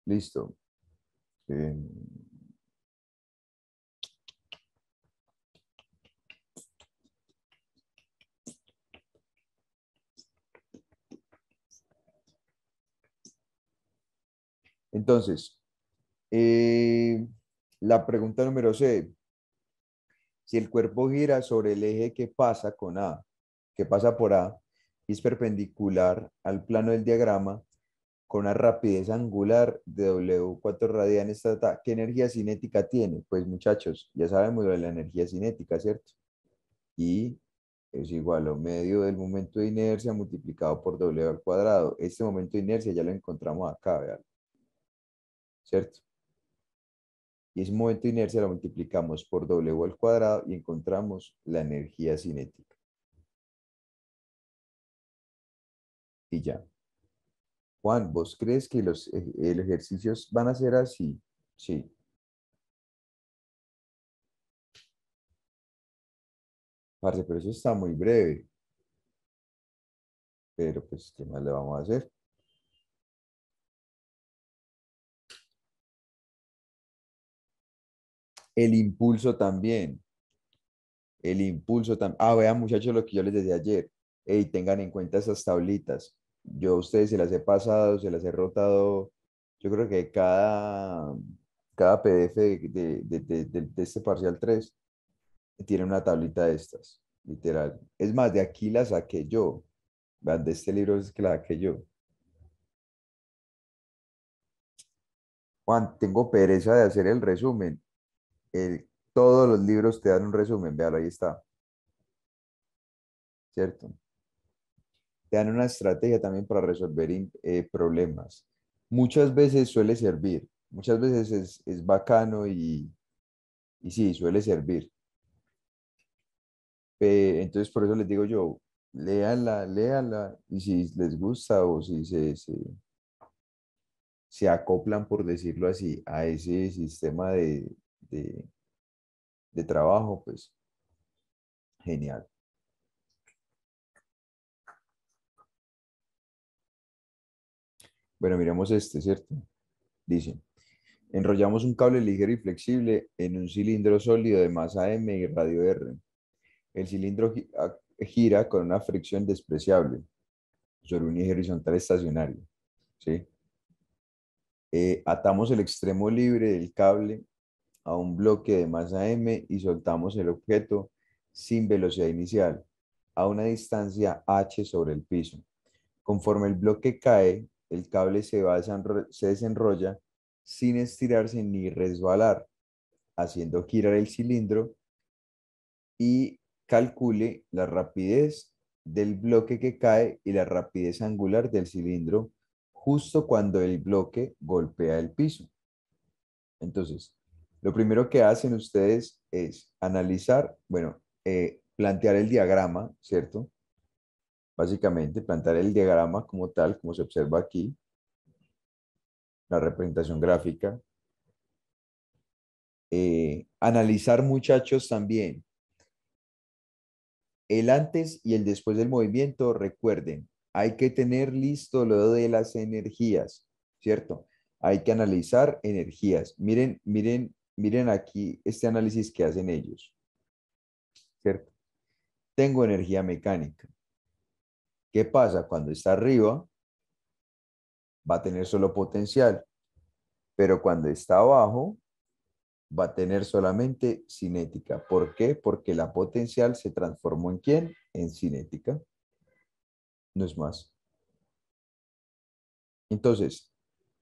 Listo. Eh, entonces, eh, la pregunta número C. Si el cuerpo gira sobre el eje que pasa con A, que pasa por A, y es perpendicular al plano del diagrama, con una rapidez angular de W4 radianes, ¿qué energía cinética tiene? Pues muchachos, ya sabemos lo de la energía cinética, ¿cierto? Y es igual a medio del momento de inercia multiplicado por W al cuadrado. Este momento de inercia ya lo encontramos acá, vean, ¿cierto? Y ese momento de inercia lo multiplicamos por W al cuadrado y encontramos la energía cinética. Y ya. Juan, ¿vos crees que los ejercicios van a ser así? Sí. Parce, pero eso está muy breve. Pero pues, ¿qué más le vamos a hacer? El impulso también. El impulso también. Ah, vean, muchachos, lo que yo les decía ayer. Ey, tengan en cuenta esas tablitas. Yo a ustedes se las he pasado, se las he rotado. Yo creo que cada PDF de este parcial 3 tiene una tablita de estas, literal. Es más, de aquí la saqué yo. Vean, de este libro es que la saqué yo. Juan, tengo pereza de hacer el resumen. Todos los libros te dan un resumen, véalo, ahí está, ¿cierto? Te dan una estrategia también para resolver problemas. Muchas veces suele servir, muchas veces es bacano y sí, suele servir. Entonces, por eso les digo yo, léanla, léanla, y si les gusta o si se acoplan, por decirlo así, a ese sistema de, de trabajo, pues genial. Bueno, miremos este, ¿cierto? Dice, enrollamos un cable ligero y flexible en un cilindro sólido de masa M y radio R. El cilindro gira con una fricción despreciable sobre un eje horizontal estacionario, ¿sí? Atamos el extremo libre del cable a un bloque de masa M y soltamos el objeto sin velocidad inicial a una distancia h sobre el piso. Conforme el bloque cae, el cable se desenrolla sin estirarse ni resbalar, haciendo girar el cilindro y calcule la rapidez del bloque que cae y la rapidez angular del cilindro justo cuando el bloque golpea el piso. Entonces, lo primero que hacen ustedes es analizar, bueno, plantear el diagrama, ¿cierto? Básicamente, plantear el diagrama como tal, como se observa aquí, la representación gráfica. Analizar, muchachos, también el antes y el después del movimiento. Recuerden, hay que tener listo lo de las energías, ¿cierto? Hay que analizar energías. Miren, miren, miren aquí este análisis que hacen ellos, ¿cierto? Tengo energía mecánica. ¿Qué pasa? Cuando está arriba, va a tener solo potencial, pero cuando está abajo, va a tener solamente cinética. ¿Por qué? Porque la potencial se transformó ¿en quién? En cinética. No es más. Entonces,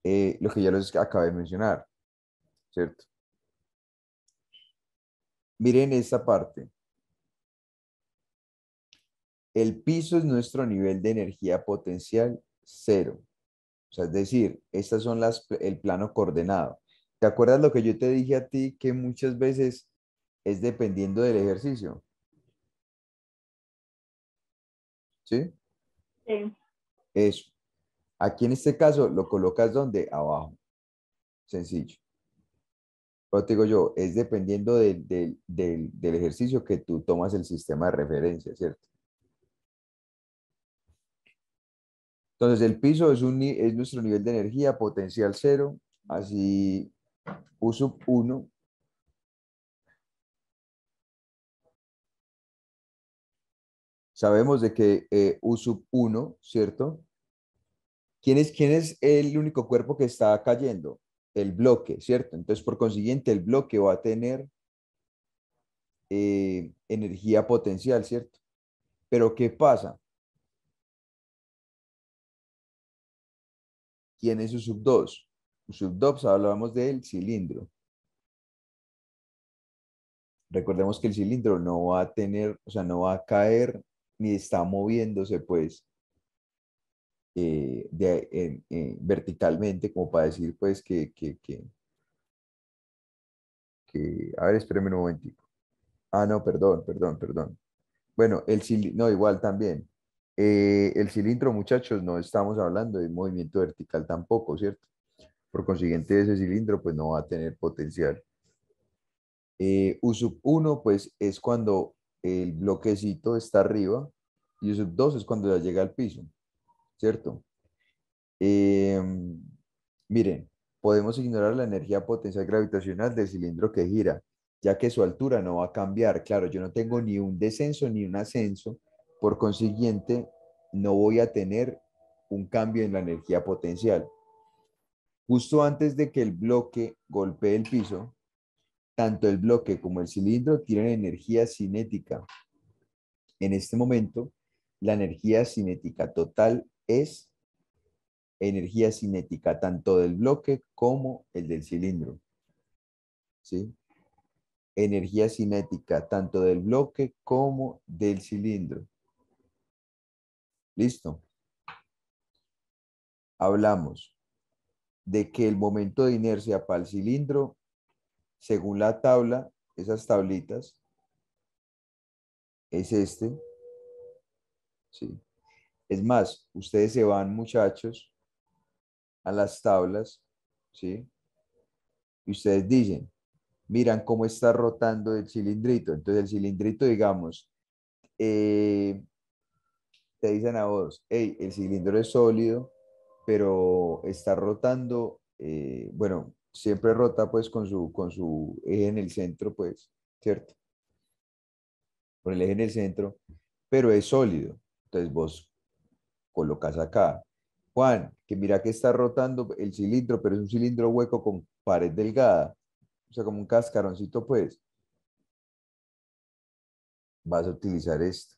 lo que ya les acabé de mencionar, ¿cierto? Miren esta parte. El piso es nuestro nivel de energía potencial cero. O sea, es decir, estas son el plano coordenado. ¿Te acuerdas lo que yo te dije a ti que muchas veces es dependiendo del ejercicio? ¿Sí? Sí. Eso. Aquí en este caso lo colocas donde abajo. Sencillo. Pero te digo yo, es dependiendo del ejercicio que tú tomas el sistema de referencia, ¿cierto? Entonces, el piso es nuestro nivel de energía, potencial cero, así U sub 1. Sabemos de que U sub 1, ¿cierto? ¿Quién es el único cuerpo que está cayendo? El bloque, ¿cierto? Entonces, por consiguiente, el bloque va a tener energía potencial, ¿cierto? Pero ¿qué pasa? ¿Quién es U sub 2? U sub 2 hablábamos del cilindro. Recordemos que el cilindro no va a tener, o sea, no va a caer ni está moviéndose, pues, verticalmente, como para decir, pues, a ver, espérame un momentico. Ah, no, perdón, perdón, perdón. Bueno, el cilindro, no, igual también. El cilindro, muchachos, no estamos hablando de movimiento vertical tampoco, ¿cierto? Por consiguiente, ese cilindro, pues, no va a tener potencial. U sub 1, pues, es cuando el bloquecito está arriba y U sub 2 es cuando ya llega al piso, ¿cierto? Eh, Miren, podemos ignorar la energía potencial gravitacional del cilindro que gira, ya que su altura no va a cambiar. Claro, yo no tengo ni un descenso ni un ascenso, por consiguiente, no voy a tener un cambio en la energía potencial. Justo antes de que el bloque golpee el piso, tanto el bloque como el cilindro tienen energía cinética. En este momento, la energía cinética total es energía cinética tanto del bloque como el del cilindro, ¿sí? Energía cinética tanto del bloque como del cilindro. ¿Listo? Hablamos de que el momento de inercia para el cilindro, según la tabla, esas tablitas, es este, ¿sí? Es más, ustedes se van, muchachos, a las tablas, ¿sí? Y ustedes dicen, miran cómo está rotando el cilindrito. Entonces el cilindrito, digamos, eh, te dicen a vos, hey, el cilindro es sólido, pero está rotando, bueno, siempre rota pues con su eje en el centro, pues, ¿cierto? Con el eje en el centro, pero es sólido. Entonces vos colocas acá, Juan, que mira que está rotando el cilindro, pero es un cilindro hueco con pared delgada, o sea, como un cascaroncito, pues, vas a utilizar esto.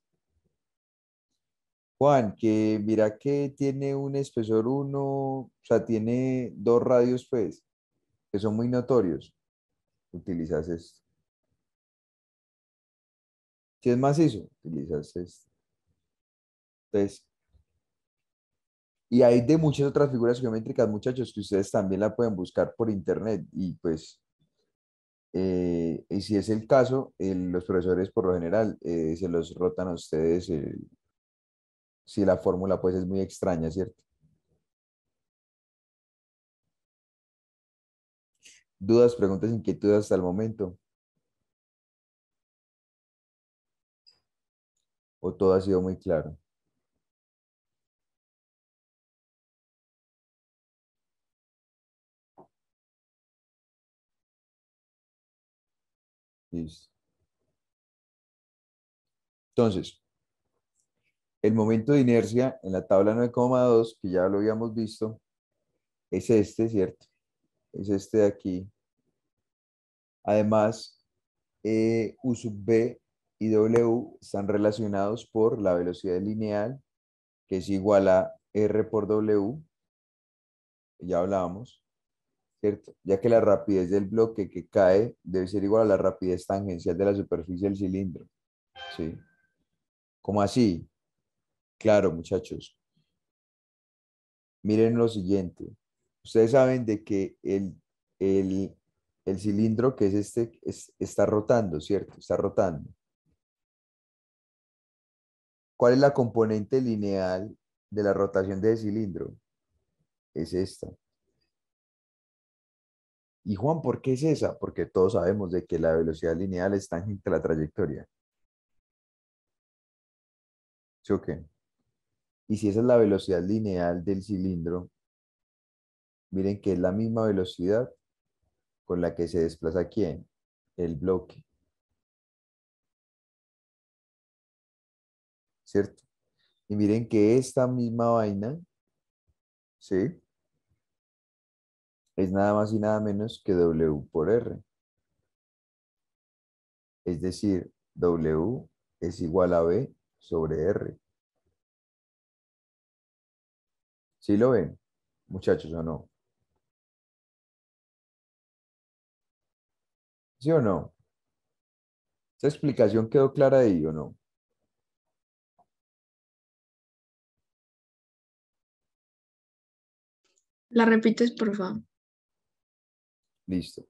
Juan, que mira que tiene un espesor uno, o sea, tiene dos radios, pues, que son muy notorios. Utilizas esto. Si es macizo, utilizas esto. Entonces, y hay de muchas otras figuras geométricas, muchachos, que ustedes también la pueden buscar por internet. Y pues, y si es el caso, los profesores por lo general se los rotan a ustedes si la fórmula pues es muy extraña, ¿cierto? Dudas, preguntas, inquietudes hasta el momento. ¿O todo ha sido muy claro? Listo. Entonces, el momento de inercia en la tabla 9,2 que ya lo habíamos visto, es este, ¿cierto? Es este de aquí. Además, U sub B y W están relacionados por la velocidad lineal, que es igual a R por W, ya hablábamos, ¿cierto? Ya que la rapidez del bloque que cae debe ser igual a la rapidez tangencial de la superficie del cilindro, ¿sí? ¿Cómo así? Claro, muchachos. Miren lo siguiente. Ustedes saben de que el, el cilindro que es este está rotando, ¿cierto? Está rotando. ¿Cuál es la componente lineal de la rotación del cilindro? Es esta. Y Juan, ¿por qué es esa? Porque todos sabemos de que la velocidad lineal es tangente a la trayectoria. ¿Sí o qué? Y si esa es la velocidad lineal del cilindro, miren que es la misma velocidad con la que se desplaza ¿quién? El bloque, ¿cierto? Y miren que esta misma vaina, ¿sí? Es nada más y nada menos que W por R. Es decir, W es igual a V sobre R. ¿Sí lo ven, muchachos, o no? ¿Sí o no? ¿Esa explicación quedó clara ahí o no? ¿La repites, por favor? Listo.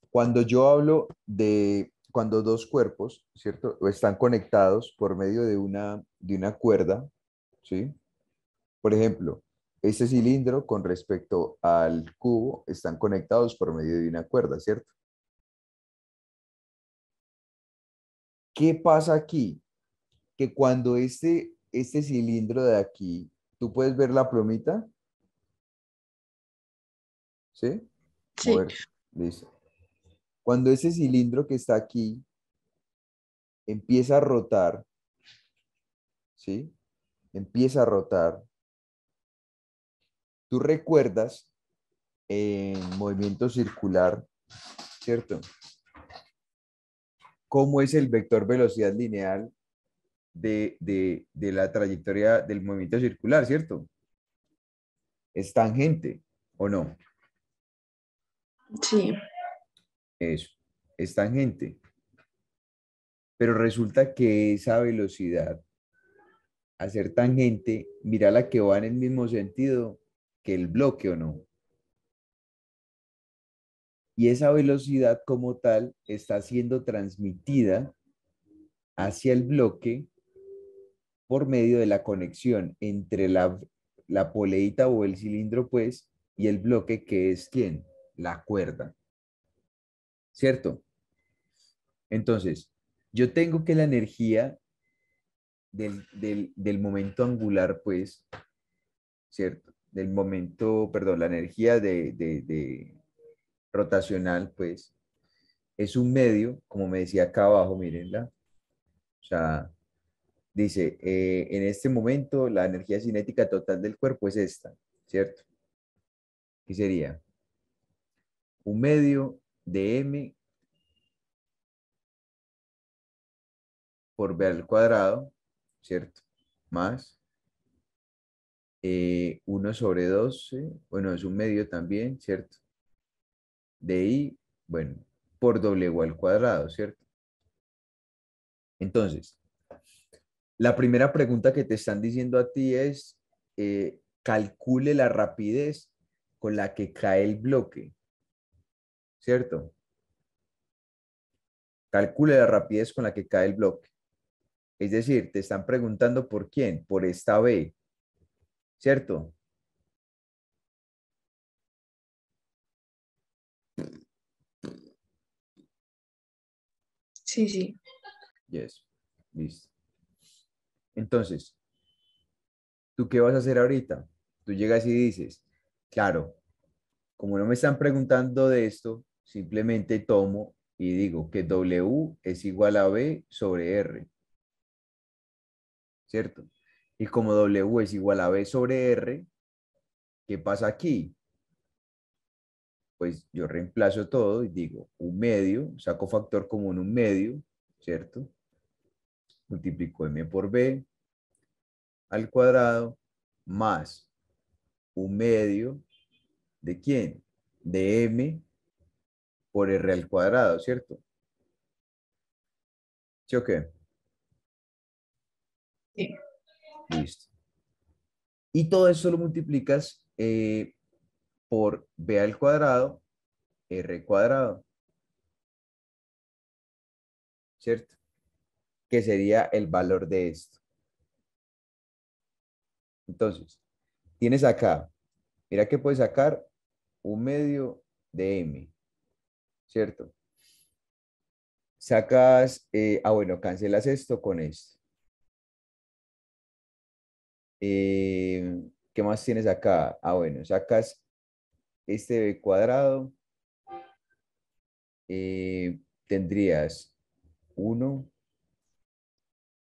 Cuando yo hablo de cuando dos cuerpos, ¿cierto? Están conectados por medio de una cuerda, ¿sí? Por ejemplo, este cilindro con respecto al cubo están conectados por medio de una cuerda, ¿cierto? ¿Qué pasa aquí? Que cuando este cilindro de aquí, tú puedes ver la plumita, ¿sí? Sí, Moverse, listo. Cuando ese cilindro que está aquí empieza a rotar, ¿sí? Empieza a rotar. Tú recuerdas en movimiento circular, ¿cierto? ¿Cómo es el vector velocidad lineal de la trayectoria del movimiento circular, ¿cierto? Es tangente, ¿o no? sí, Eso, es tangente. Pero resulta que esa velocidad, a ser tangente, mira la que va en el mismo sentido que el bloque, ¿o no? Y esa velocidad como tal está siendo transmitida hacia el bloque por medio de la conexión entre la poleita o el cilindro, pues, y el bloque que es ¿quién? La cuerda, ¿cierto? Entonces, yo tengo que la energía del momento angular, pues, ¿cierto? Del momento, perdón, la energía de rotacional, pues, es un medio, como me decía acá abajo, mírenla. O sea, dice, en este momento la energía cinética total del cuerpo es esta, ¿cierto? ¿Qué sería? Un medio de m por b al cuadrado, ¿cierto? Más 1 sobre 12, bueno, es un medio también, ¿cierto? De i, bueno, por w al cuadrado, ¿cierto? Entonces, la primera pregunta que te están diciendo a ti es, calcule la rapidez con la que cae el bloque, ¿cierto? Calcule la rapidez con la que cae el bloque. Es decir, te están preguntando por quién, por esta B, ¿cierto? sí, sí. Yes, listo. Entonces, ¿tú qué vas a hacer ahorita? Tú llegas y dices, claro, como no me están preguntando de esto, simplemente tomo y digo que W es igual a B sobre R, ¿cierto? Y como W es igual a B sobre R, ¿qué pasa aquí? Pues yo reemplazo todo y digo un medio, saco factor común un medio, ¿cierto? Multiplico M por B al cuadrado más un medio ¿de quién? De M por R al cuadrado, ¿cierto? ¿Sí o qué? Sí. Listo. Y todo eso lo multiplicas por B al cuadrado, R cuadrado, ¿cierto? Que sería el valor de esto. Entonces, tienes acá, mira que puedes sacar un medio de m, ¿cierto? Sacas, bueno, cancelas esto con esto. ¿Qué más tienes acá? Bueno, sacas este b cuadrado, tendrías 1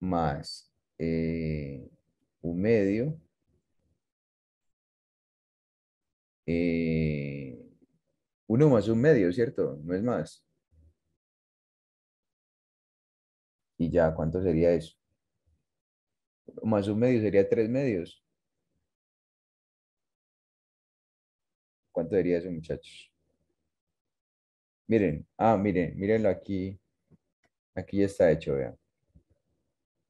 más un medio, eh, 1 más un medio, ¿cierto? No es más. Y ya, ¿cuánto sería eso? Más un medio sería 3 medios. ¿Cuánto sería eso, muchachos? Miren, mírenlo aquí. Aquí ya está hecho, vean.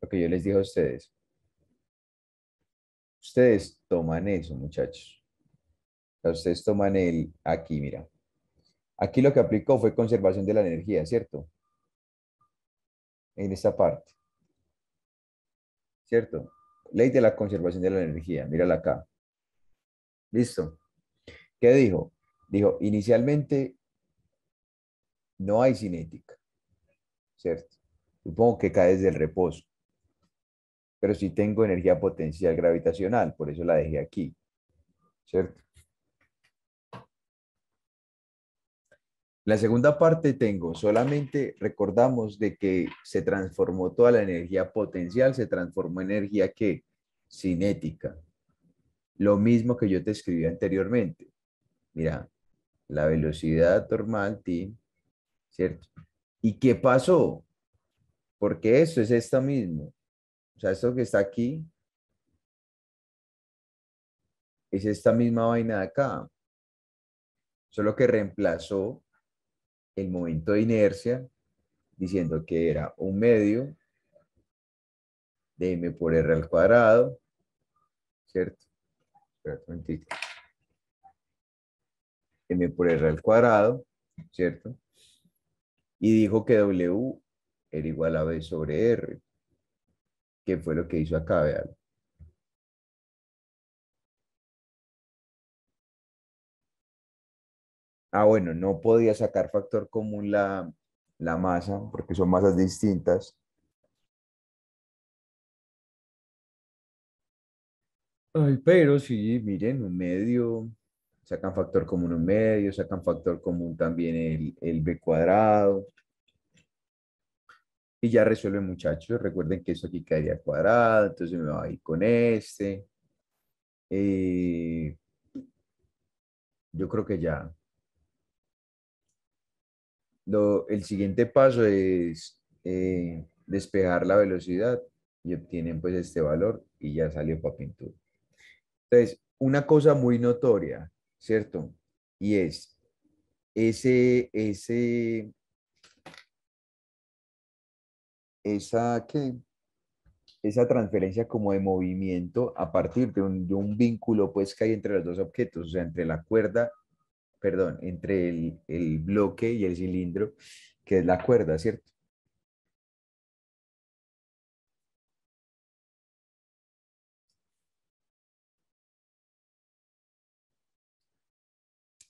Lo que yo les dije a ustedes. Ustedes toman eso, muchachos. O sea, ustedes toman aquí, mira. Aquí lo que aplicó fue conservación de la energía, ¿cierto? En esta parte, ¿cierto? Ley de la conservación de la energía, mírala acá. ¿Listo? ¿Qué dijo? Dijo, inicialmente no hay cinética, ¿cierto? Supongo que cae desde el reposo, pero sí tengo energía potencial gravitacional, por eso la dejé aquí, ¿cierto? La segunda parte tengo, solamente recordamos de que se transformó toda la energía potencial, se transformó en energía que cinética. Lo mismo que yo te escribí anteriormente. Mira, la velocidad normal, t, ¿cierto? ¿Y qué pasó? Porque esto es esta mismo. O sea, esto que está aquí es esta misma vaina de acá. Solo que reemplazó el momento de inercia diciendo que era un medio de m por r al cuadrado, ¿cierto? Espera un momentito. M por r al cuadrado, ¿cierto? Y dijo que W era igual a B sobre R, que fue lo que hizo acá, vean. Bueno, no podía sacar factor común la masa, porque son masas distintas. Ay, pero sí, miren, un medio, sacan factor común un medio, sacan factor común también el b cuadrado. Y ya resuelven, muchachos. Recuerden que eso aquí caería cuadrado, entonces me va a ir con este. Eh, yo creo que ya. El siguiente paso es despejar la velocidad y obtienen pues este valor y ya salió para pintura. Entonces, una cosa muy notoria, ¿cierto? Y es ese, ese, ¿qué? Esa transferencia como de movimiento a partir de un vínculo pues que hay entre los dos objetos, o sea, entre la cuerda, perdón, entre el bloque y el cilindro, que es la cuerda, ¿cierto?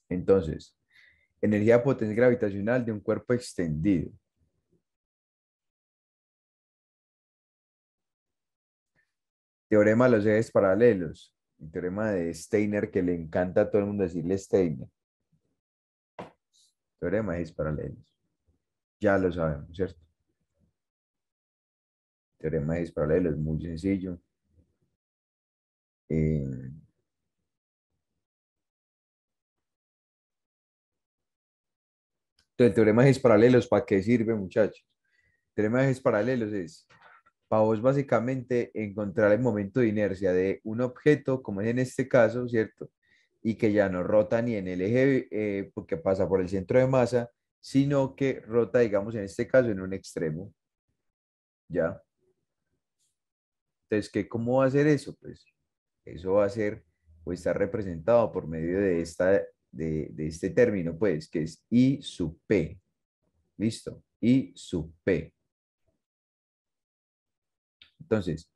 Entonces, energía potencial gravitacional de un cuerpo extendido. Teorema de los ejes paralelos. El teorema de Steiner que le encanta a todo el mundo decirle Steiner. Teorema de ejes paralelos. Ya lo sabemos, ¿cierto? Teorema de ejes paralelos, muy sencillo. Eh, entonces, el teorema de ejes paralelos, ¿para qué sirve, muchachos? El teorema de ejes paralelos es para vos básicamente encontrar el momento de inercia de un objeto, como es en este caso, ¿cierto? Y que ya no rota ni en el eje porque pasa por el centro de masa, sino que rota, digamos, en este caso, en un extremo, ¿ya? Entonces, ¿cómo va a ser eso? Pues eso va a ser, o está representado por medio de este término, pues, que es I sub P. ¿Listo? I sub P. Entonces,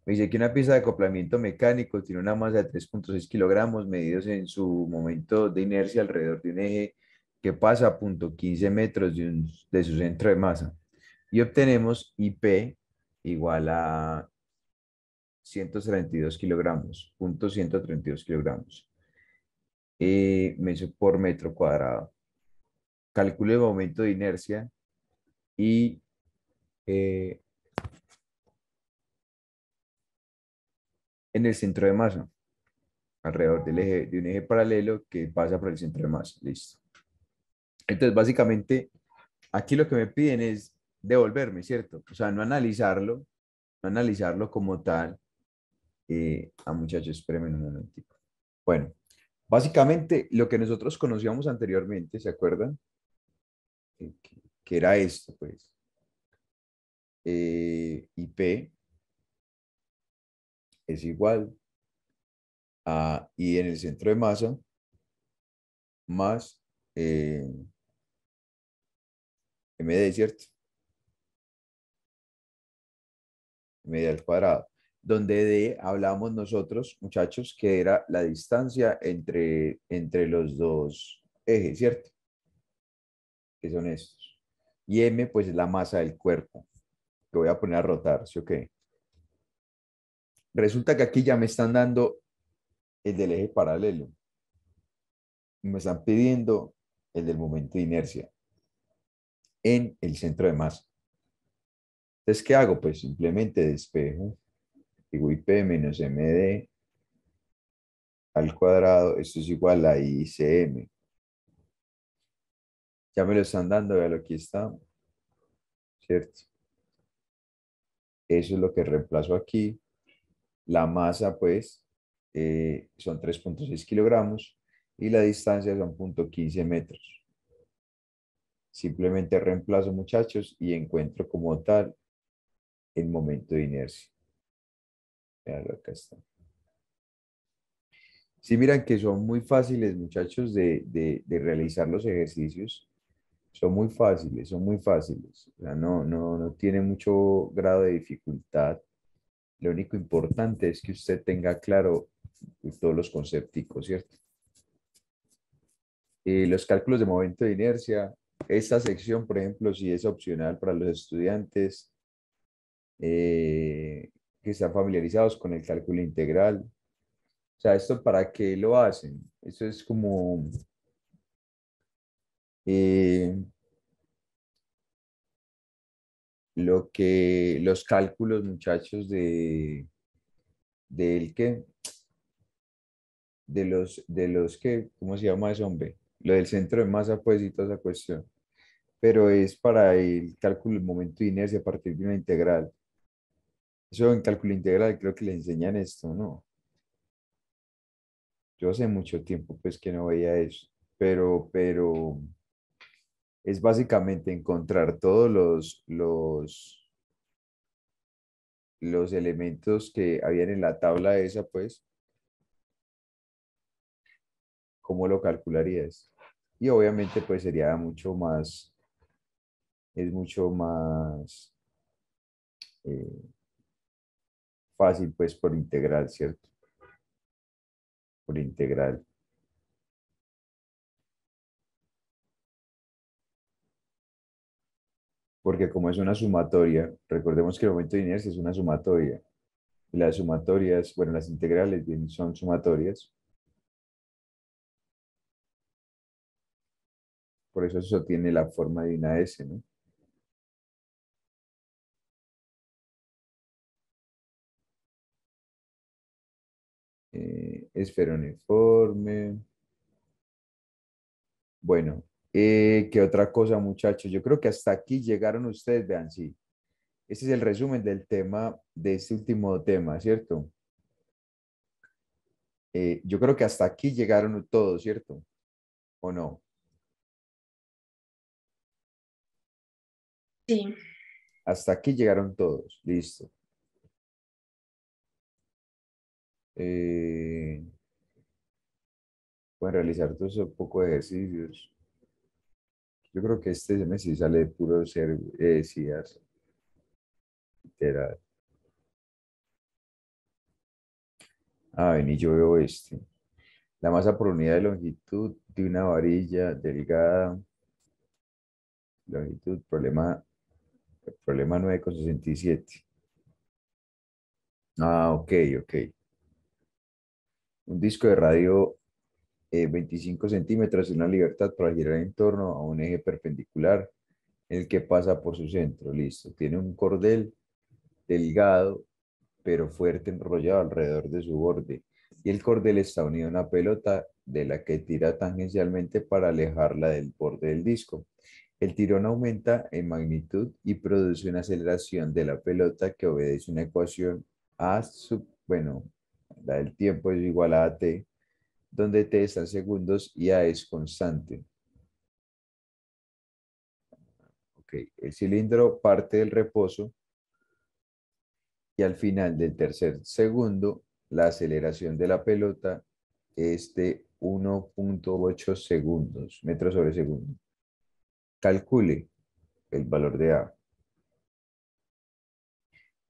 Me dice que una pieza de acoplamiento mecánico tiene una masa de 3,6 kilogramos medidos en su momento de inercia alrededor de un eje que pasa a 0,15 metros de su centro de masa. Y obtenemos IP igual a 132 kilogramos, 132 kilogramos, por metro cuadrado. Calcule el momento de inercia y eh, en el centro de masa, alrededor del eje, de un eje paralelo que pasa por el centro de masa. Listo. Entonces, básicamente, aquí lo que me piden es devolverme, ¿cierto? O sea, no analizarlo como tal. Muchachos, espérenme un momentico. Bueno, básicamente lo que nosotros conocíamos anteriormente, ¿se acuerdan? Que era esto, pues. IP es igual a I en el centro de masa más MD, ¿cierto? MD al cuadrado. Donde D hablamos nosotros, muchachos, que era la distancia entre los dos ejes, ¿cierto? Que son estos. Y M, pues, es la masa del cuerpo, que voy a poner a rotar, ¿sí o qué? Resulta que aquí ya me están dando el del eje paralelo. Y me están pidiendo el del momento de inercia en el centro de masa. Entonces, ¿qué hago? Pues simplemente despejo, digo IP menos MD al cuadrado, esto es igual a ICM. Ya me lo están dando, véalo, aquí está, ¿cierto? Eso es lo que reemplazo aquí. La masa, pues, son 3,6 kilogramos y la distancia son 0,15 metros. Simplemente reemplazo, muchachos, y encuentro como tal el momento de inercia. Véanlo, acá está. Sí, miran que son muy fáciles, muchachos, de realizar los ejercicios. Son muy fáciles, son muy fáciles. O sea, no tiene mucho grado de dificultad. Lo único importante es que usted tenga claro todos los conceptos, ¿cierto? Los cálculos de momento de inercia. Esta sección, por ejemplo, si es opcional para los estudiantes que están familiarizados con el cálculo integral. O sea, ¿esto para qué lo hacen? Eso es como eh, lo que los cálculos, muchachos, del que, de los que, ¿cómo se llama eso, hombre? Lo del centro de masa, pues, y toda esa cuestión. Pero es para el cálculo del momento de inercia a partir de una integral. Eso en cálculo integral creo que le enseñan esto, ¿no? Yo hace mucho tiempo, pues, que no veía eso. Pero es básicamente encontrar todos los elementos que habían en la tabla esa, pues, ¿cómo lo calcularías? Y obviamente, pues, sería es mucho más eh, fácil, pues, por integral, ¿cierto? Por integral. Porque como es una sumatoria, recordemos que el momento de inercia es una sumatoria. Y las sumatorias, bueno, las integrales bien son sumatorias. Por eso tiene la forma de una S, ¿no? Esferouniforme. Bueno, ¿qué otra cosa, muchachos? Yo creo que hasta aquí llegaron ustedes, vean, sí. Este es el resumen del tema, de este último tema, ¿cierto? Yo creo que hasta aquí llegaron todos, ¿cierto? ¿O no? Sí. Hasta aquí llegaron todos, listo. Pueden realizar todos esos poco de ejercicios. Yo creo que este semestre sí sale de puro ser, CIAS, literal. Ah, ven, y yo veo este. La masa por unidad de longitud de una varilla delgada. Longitud, problema 9,67. Ah, ok, ok. Un disco de radio 25 centímetros, una libertad para girar en torno a un eje perpendicular en el que pasa por su centro. Listo. Tiene un cordel delgado, pero fuerte enrollado alrededor de su borde. Y el cordel está unido a una pelota de la que tira tangencialmente para alejarla del borde del disco. El tirón aumenta en magnitud y produce una aceleración de la pelota que obedece una ecuación bueno, la del tiempo es igual a t, donde t está en segundos y a es constante. Ok, el cilindro parte del reposo y al final del tercer segundo, la aceleración de la pelota es de 1,8 segundos, metros sobre segundo. Calcule el valor de A.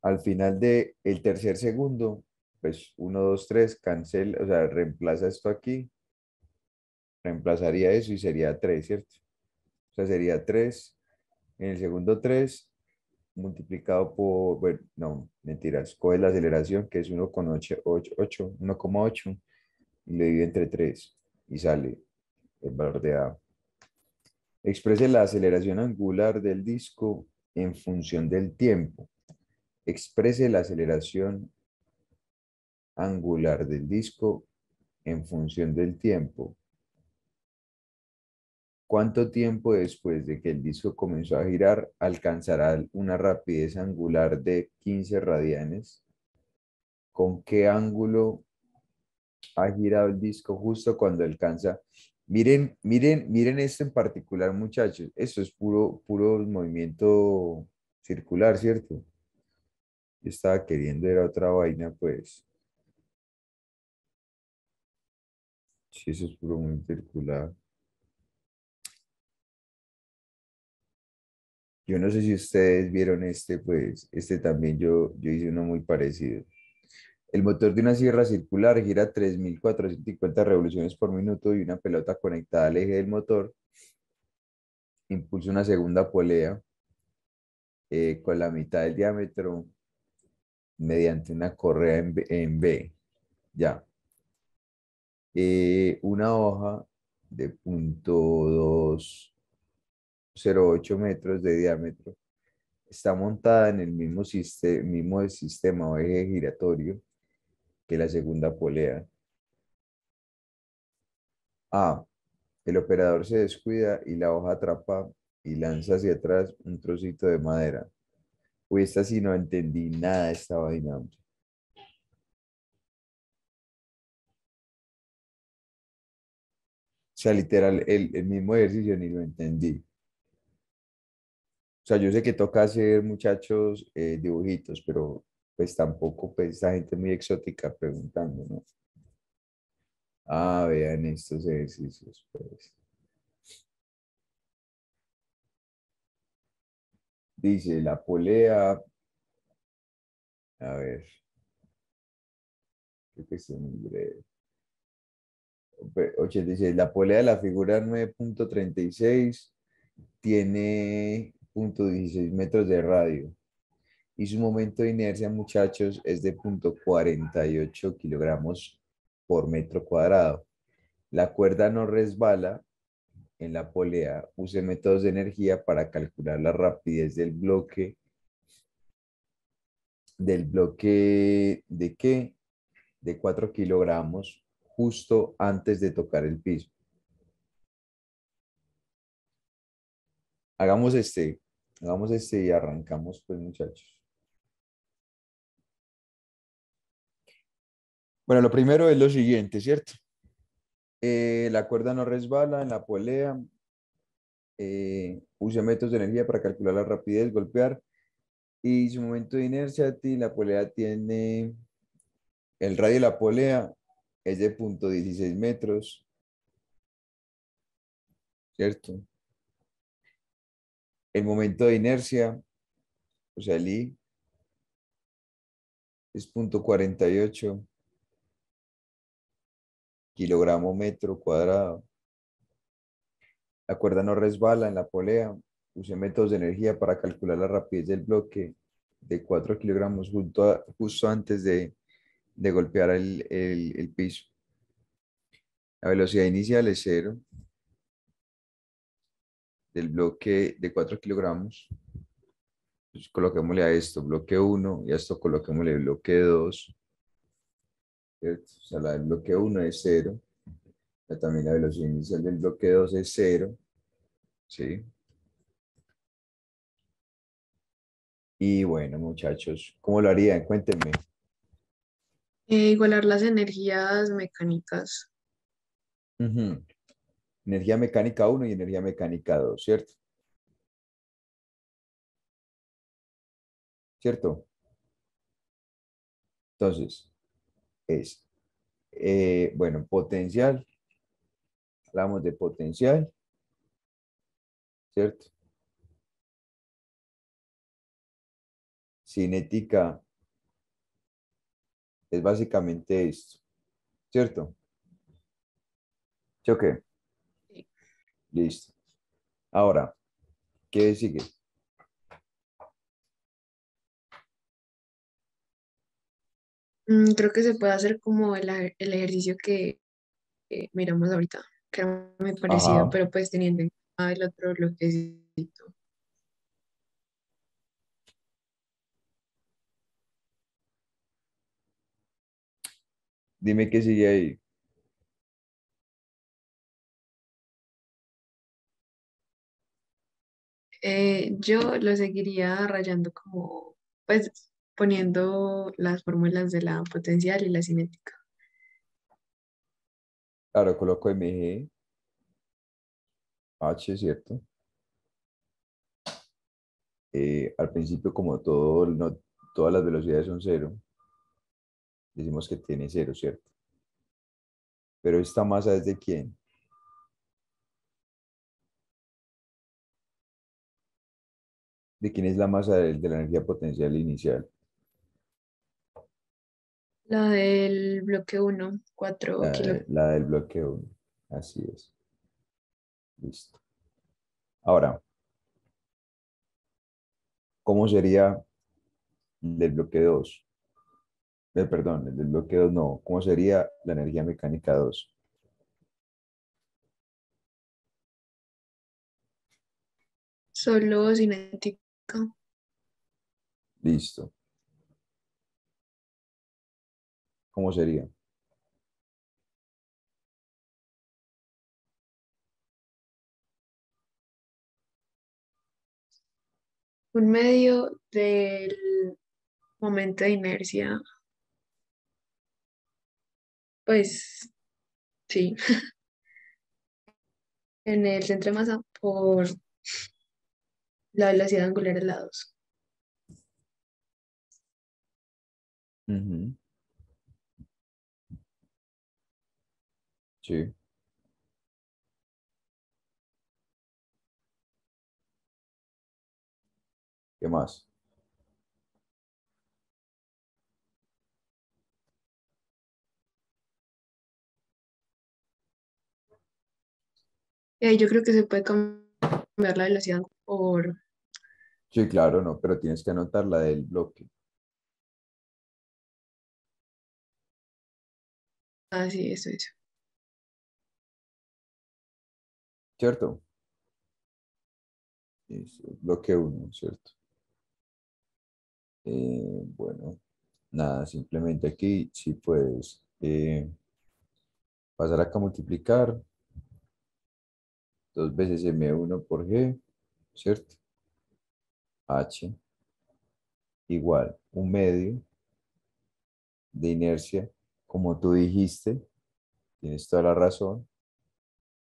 Al final del tercer segundo, pues 1, 2, 3, cancela, o sea, reemplaza esto aquí, reemplazaría eso y sería 3, ¿cierto? O sea, sería 3, en el segundo 3 multiplicado por, bueno, no, mentiras, coge la aceleración que es 1,8 y le divide entre 3 y sale el valor de A. Exprese la aceleración angular del disco en función del tiempo. Exprese la aceleración angular del disco en función del tiempo. ¿Cuánto tiempo después de que el disco comenzó a girar alcanzará una rapidez angular de 15 radianes? ¿Con qué ángulo ha girado el disco justo cuando alcanza? Miren, miren, miren esto en particular, muchachos. Esto es puro movimiento circular, ¿cierto? Yo estaba queriendo era otra vaina, pues. Sí, eso es puro movimiento circular. Yo no sé si ustedes vieron este, pues, este también yo hice uno muy parecido. El motor de una sierra circular gira a 3.450 revoluciones por minuto y una pelota conectada al eje del motor impulsa una segunda polea con la mitad del diámetro mediante una correa en B. Ya. Una hoja de 0,208 metros de diámetro está montada en el mismo sistema o eje giratorio que la segunda polea. A. El operador se descuida y la hoja atrapa y lanza hacia atrás un trocito de madera. Uy, esta sí no entendí nada de esta vaina. O sea, literal, el mismo ejercicio ni lo entendí. O sea, yo sé que toca hacer, muchachos, dibujitos, pero pues tampoco, pues, esta gente muy exótica preguntando, ¿no? Ah, vean estos ejercicios, pues. Dice, la polea, a ver, creo que es muy breve. 86, la polea de la figura 9,36 tiene 0,16 metros de radio y su momento de inercia, muchachos, es de 0,48 kilogramos por metro cuadrado. La cuerda no resbala en la polea. Use métodos de energía para calcular la rapidez del bloque ¿de qué? De 4 kilogramos justo antes de tocar el piso. Hagamos este, hagamos este y arrancamos, pues, muchachos. Bueno, lo primero es lo siguiente, ¿cierto? La cuerda no resbala en la polea. Use métodos de energía para calcular la rapidez, golpear. Y su momento de inercia, la polea tiene, el radio de la polea es de 0,16 metros, ¿cierto? El momento de inercia, o sea, el I, es 0,48. kilogramo metro cuadrado. La cuerda no resbala en la polea. Use métodos de energía para calcular la rapidez del bloque de 4 kilogramos justo antes de golpear el piso. La velocidad inicial es cero del bloque de 4 kilogramos. Pues coloquémosle a esto bloque 1 y a esto coloquémosle bloque 2. ¿Cierto? O sea, la del bloque 1 es cero. También la velocidad inicial del bloque 2 es cero. ¿Sí? Y bueno, muchachos, ¿cómo lo harían? Cuéntenme. Igualar las energías mecánicas. Ujú. Energía mecánica uno y energía mecánica 2, ¿cierto? ¿Cierto? Entonces, es, bueno, potencial, hablamos de potencial, ¿cierto? Cinética es básicamente esto, ¿cierto? ¿Sí o qué? Sí. Listo. Ahora, ¿qué sigue? Creo que se puede hacer como el ejercicio que miramos ahorita, que era muy parecido, Ajá. pero pues teniendo en cuenta el otro bloquecito. Dime qué sigue ahí. Yo lo seguiría rayando como, pues, poniendo las fórmulas de la potencial y la cinética. Claro, coloco MG, H, ¿cierto? Al principio, como todo, no, todas las velocidades son cero, decimos que tiene cero, ¿cierto? Pero esta masa es de quién? ¿De quién es la masa de la energía potencial inicial? La del bloque uno 4 kilogramos. La del bloque uno. Así es. Listo. Ahora, ¿cómo sería el del bloque 2? Perdón, el del bloque 2 no. ¿Cómo sería la energía mecánica 2? Solo cinética. Listo. ¿Cómo sería? Un medio del momento de inercia, pues sí, en el centro de masa por la velocidad angular de la 2. Ujú. Sí. ¿Qué más? Y ahí yo creo que se puede cambiar la velocidad por... Sí, claro, no, pero tienes que anotar la del bloque, Ah, sí, eso. ¿cierto? Bloque uno, ¿cierto? Bueno, nada, simplemente aquí sí puedes pasar acá a multiplicar 2 veces M1 por G, ¿cierto? H igual un medio de inercia, como tú dijiste, tienes toda la razón,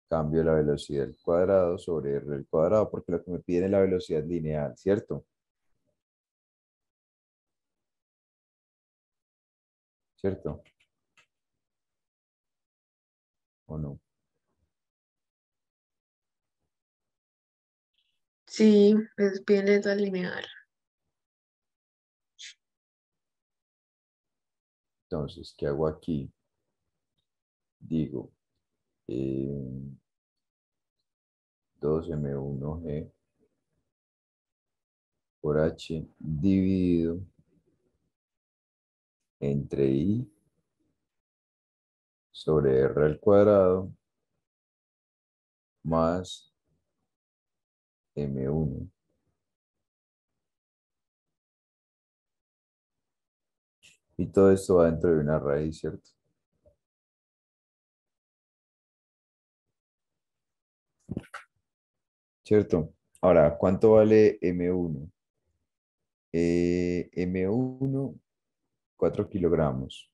cambio la velocidad al cuadrado sobre R al cuadrado, porque lo que me piden es la velocidad lineal, ¿cierto? ¿Cierto? ¿O no? Sí, es bien lento al lineal. Entonces, ¿qué hago aquí? digo, eh, 2m1g por h dividido entre i sobre r al cuadrado más m1. Y todo esto va dentro de una raíz, ¿cierto? ¿Cierto? Ahora, ¿cuánto vale M1? M1, 4 kilogramos.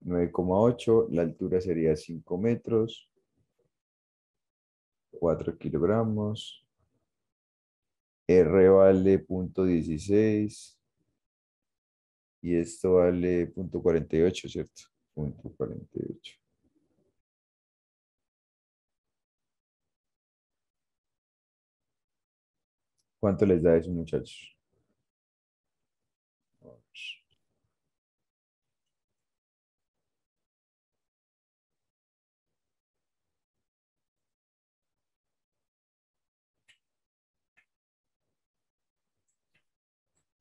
9,8, la altura sería 5 metros, 4 kilogramos. R vale 0,16 y esto vale 0,48, ¿cierto? 0,48. ¿Cuánto les da eso, muchachos?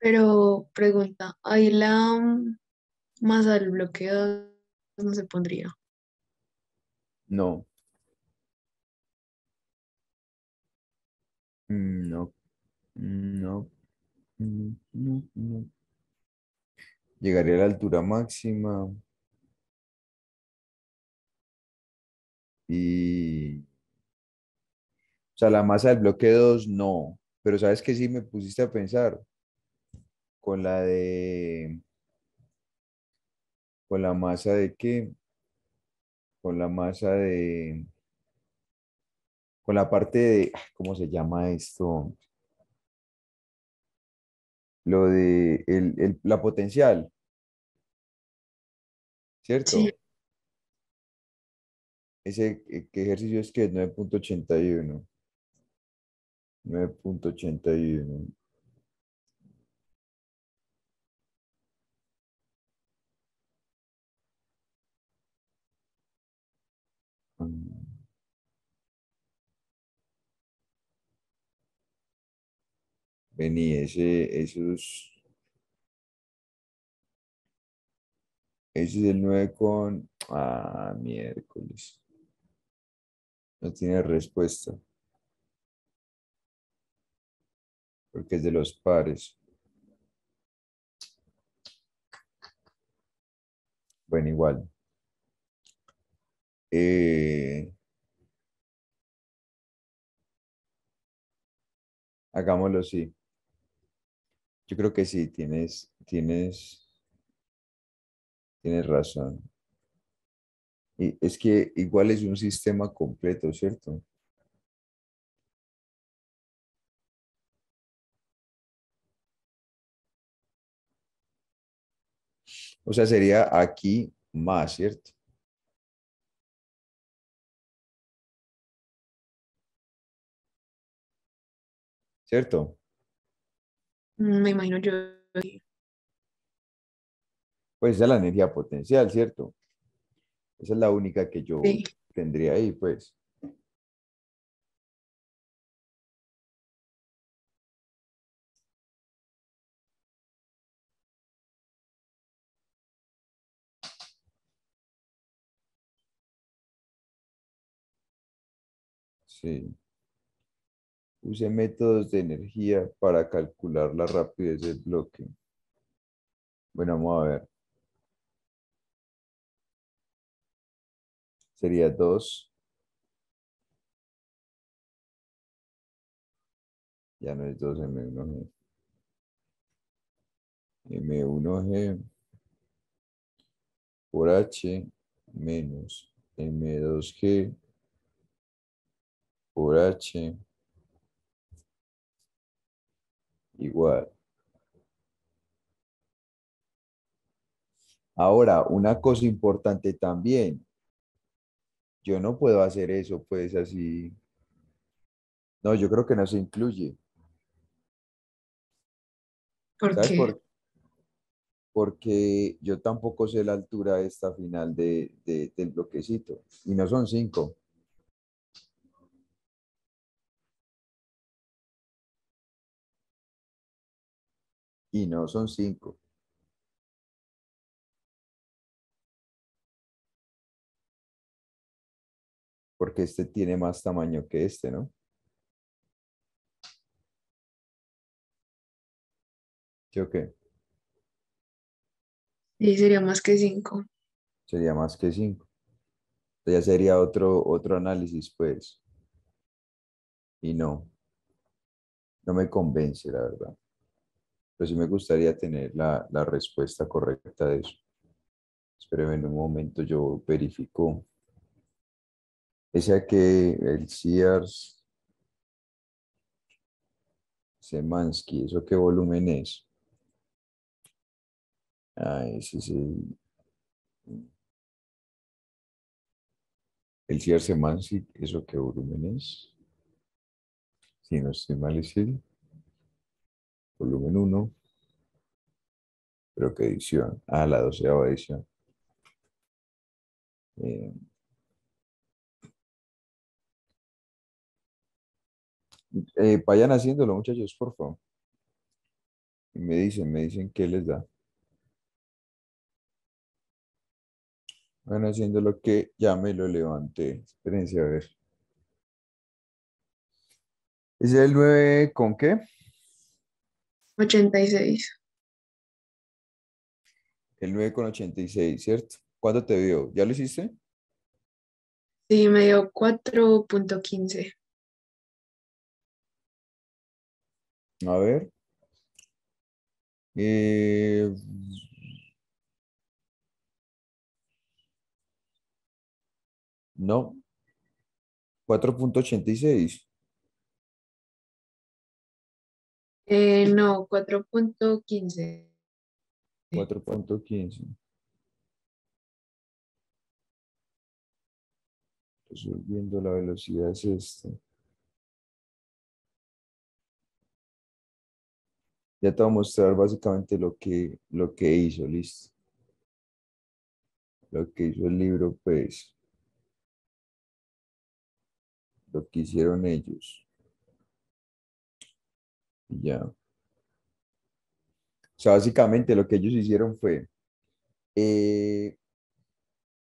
Pero pregunta, ahí la masa del bloqueo no se pondría. No, no, no, no. Llegaría a la altura máxima y... O sea, la masa del bloque 2 no. Pero ¿sabes qué? Sí me pusiste a pensar con la de... ¿Con la masa de qué? Con la masa de... Con la parte de... ¿Cómo se llama esto? Lo de la potencial, Sí, ¿cierto? Ese ¿qué ejercicio es que es 9,81. 9,81. Vení, ese es el 9 con... Ah, miércoles. No tiene respuesta, porque es de los pares. Bueno, igual. Eh, hagámoslo sí. Yo creo que sí, tienes razón. Y es que igual es un sistema completo, ¿cierto? O sea, sería aquí más, ¿cierto? ¿Cierto? me imagino yo. Pues esa es la energía potencial, ¿cierto? Esa es la única que yo Sí, tendría ahí, pues. Sí. Use métodos de energía para calcular la rapidez del bloque. Bueno, vamos a ver. Sería 2, ya no es 2 M1G. M1G por H menos M2G por H igual. Ahora, una cosa importante también, yo no puedo hacer eso, pues así. No, yo creo que no se incluye. ¿por ¿Sabes qué? por qué? porque yo tampoco sé la altura de esta final del bloquecito. Y no son 5. Y no son 5. Porque este tiene más tamaño que este, ¿no? ¿Sí o qué? Sí, sería más que 5. Sería más que 5. Ya sería otro análisis, pues. Y no me convence, la verdad. Pero sí me gustaría tener la respuesta correcta de eso. Espéreme en un momento, yo verifico. Ese que el Sears Semansky, ¿eso qué volumen es? Ah, ese es el Sears Semansky, ¿eso qué volumen es? Si no estoy mal, es el volumen 1, pero ¿qué edición? Ah, la 12ª edición. Eh, vayan haciéndolo, muchachos, por favor. Y me dicen qué les da. Van haciendo lo que ya me lo levanté. Espérense a ver. ¿Es el 9 con qué? 86. El 9,86, ¿cierto? ¿Cuánto te dio? ¿Ya lo hiciste? Sí, me dio 4.15. A ver. Eh, no, 4,86. No, 4.15. 4,15. Estoy viendo la velocidad es esta. Ya te voy a mostrar básicamente lo que hizo, listo. Lo que hizo el libro, pues, lo que hicieron ellos. Y ya. O sea, básicamente lo que ellos hicieron fue eh,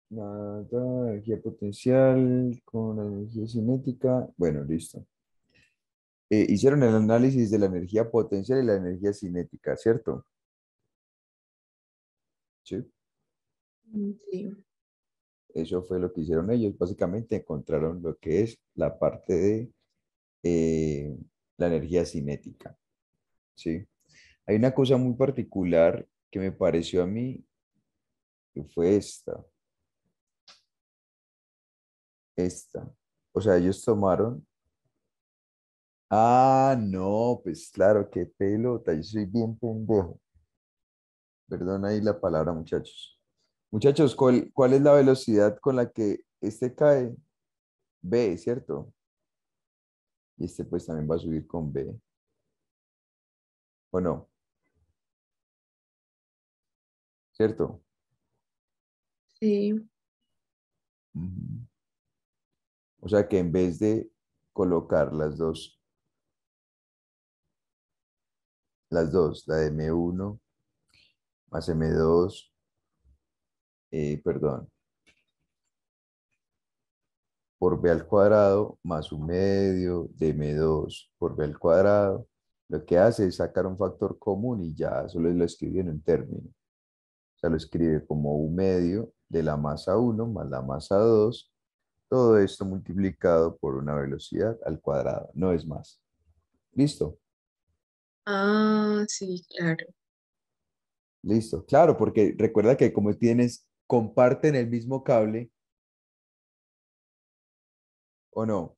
nada, energía potencial con la energía cinética. Bueno, listo. Hicieron el análisis de la energía potencial y la energía cinética, ¿cierto? Sí. Sí. Eso fue lo que hicieron ellos. Básicamente encontraron lo que es la parte de eh, la energía cinética, ¿sí? Hay una cosa muy particular que me pareció a mí, que fue esta, esta. O sea, ellos tomaron. Ah, no, pues claro, qué pelota, yo soy bien pendejo. Perdón ahí la palabra, muchachos. Muchachos, ¿cuál es la velocidad con la que este cae? B, ¿cierto? Y este pues también va a subir con B, ¿o no? ¿Cierto? Sí. Ujú. O sea que en vez de colocar las dos, la de M1 más M2, perdón, por B al cuadrado más un medio de M2 por B al cuadrado, lo que hace es sacar un factor común y ya solo lo escribe en un término. O sea, lo escribe como un medio de la masa 1 más la masa 2, todo esto multiplicado por una velocidad al cuadrado, no es más. ¿Listo? Ah, sí, claro. Listo. Claro, porque recuerda que como comparten el mismo cable, ¿o no?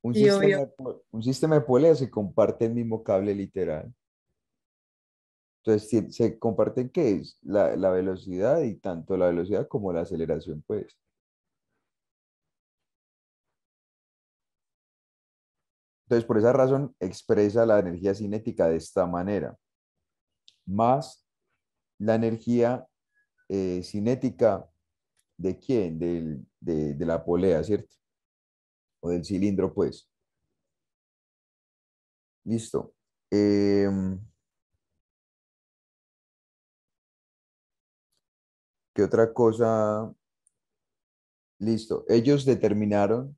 Un Sí, sistema, obvio. un sistema de poleas se comparte el mismo cable literal. Entonces, si se comparten, ¿qué es? La velocidad y tanto la velocidad como la aceleración, pues. Entonces, por esa razón, expresa la energía cinética de esta manera. más la energía cinética de quién, de la polea, ¿cierto? O del cilindro, pues. Listo. ¿Qué otra cosa? Listo. Ellos determinaron,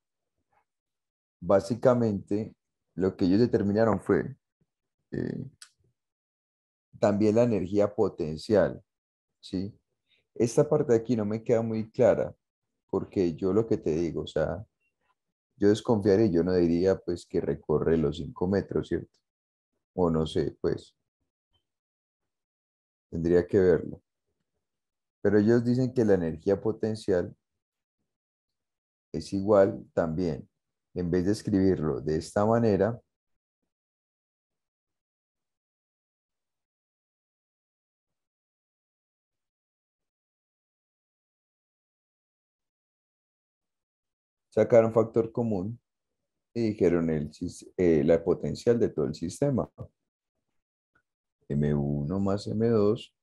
básicamente, lo que ellos determinaron fue eh, también la energía potencial, ¿sí? Esta parte de aquí no me queda muy clara, porque yo lo que te digo, o sea, yo desconfiaría, yo no diría pues que recorre los 5 metros, ¿cierto? O no sé, pues tendría que verlo. Pero ellos dicen que la energía potencial es igual también. En vez de escribirlo de esta manera, sacaron factor común y dijeron la potencial de todo el sistema. M1 más M2,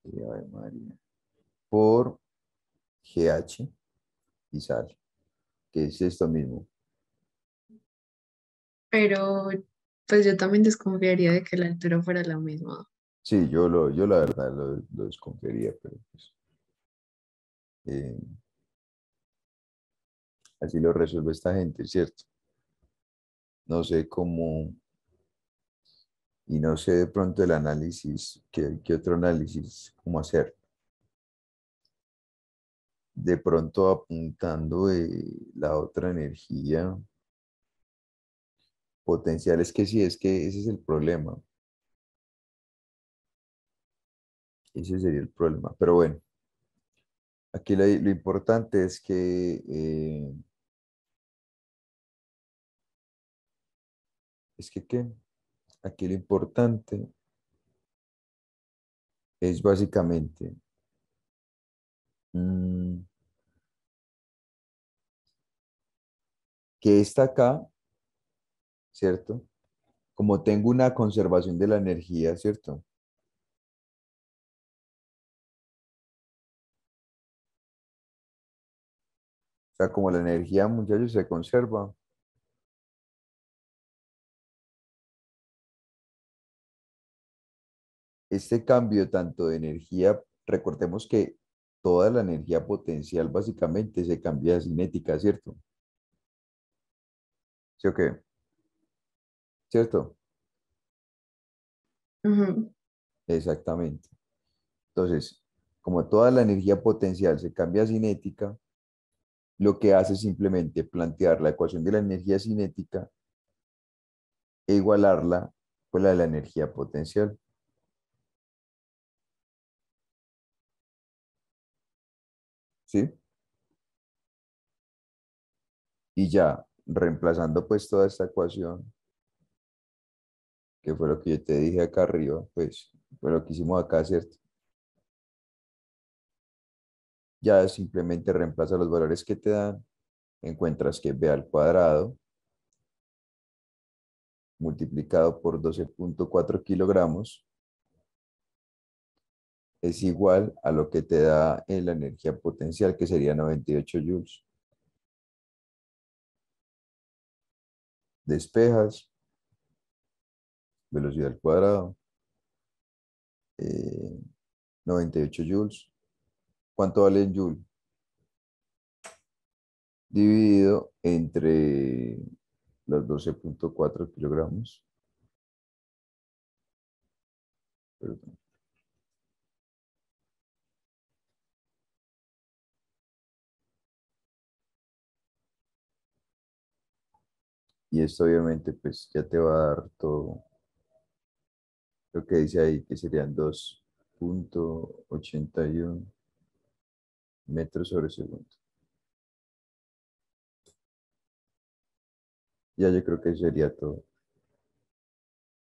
Ave María, por GH y sale, que es esto mismo. Pero pues yo también desconfiaría de que la altura fuera la misma. Sí, yo la verdad lo desconfiaría, pero pues, eh, así lo resuelve esta gente, ¿cierto? No sé cómo, y no sé de pronto el análisis, qué otro análisis, cómo hacer. De pronto apuntando la otra energía potencial, es que sí, es que ese es el problema. Ese sería el problema. Pero bueno, aquí lo importante es que, ¿qué? Aquí lo importante es básicamente mm, que esta acá, ¿cierto? Como tengo una conservación de la energía, ¿cierto? O sea, como la energía, muchachos, se conserva, este cambio tanto de energía, recordemos que toda la energía potencial básicamente se cambia a cinética, ¿cierto? ¿Sí o qué? ¿Cierto? Ujú. Exactamente. Entonces, como toda la energía potencial se cambia a cinética, lo que hace es simplemente plantear la ecuación de la energía cinética e igualarla con la de la energía potencial, ¿sí? Y ya, reemplazando pues toda esta ecuación, que fue lo que yo te dije acá arriba, pues fue lo que hicimos acá, ¿cierto? Ya simplemente reemplaza los valores que te dan, encuentras que b al cuadrado multiplicado por 12,4 kilogramos es igual a lo que te da en la energía potencial, que sería 98 joules. Despejas, velocidad al cuadrado, eh, 98 joules. ¿Cuánto vale en joule? Dividido entre los 12,4 kilogramos. Perdón. Y esto obviamente pues ya te va a dar todo lo que dice ahí, que serían 2,81 metros sobre segundo. Ya yo creo que eso sería todo.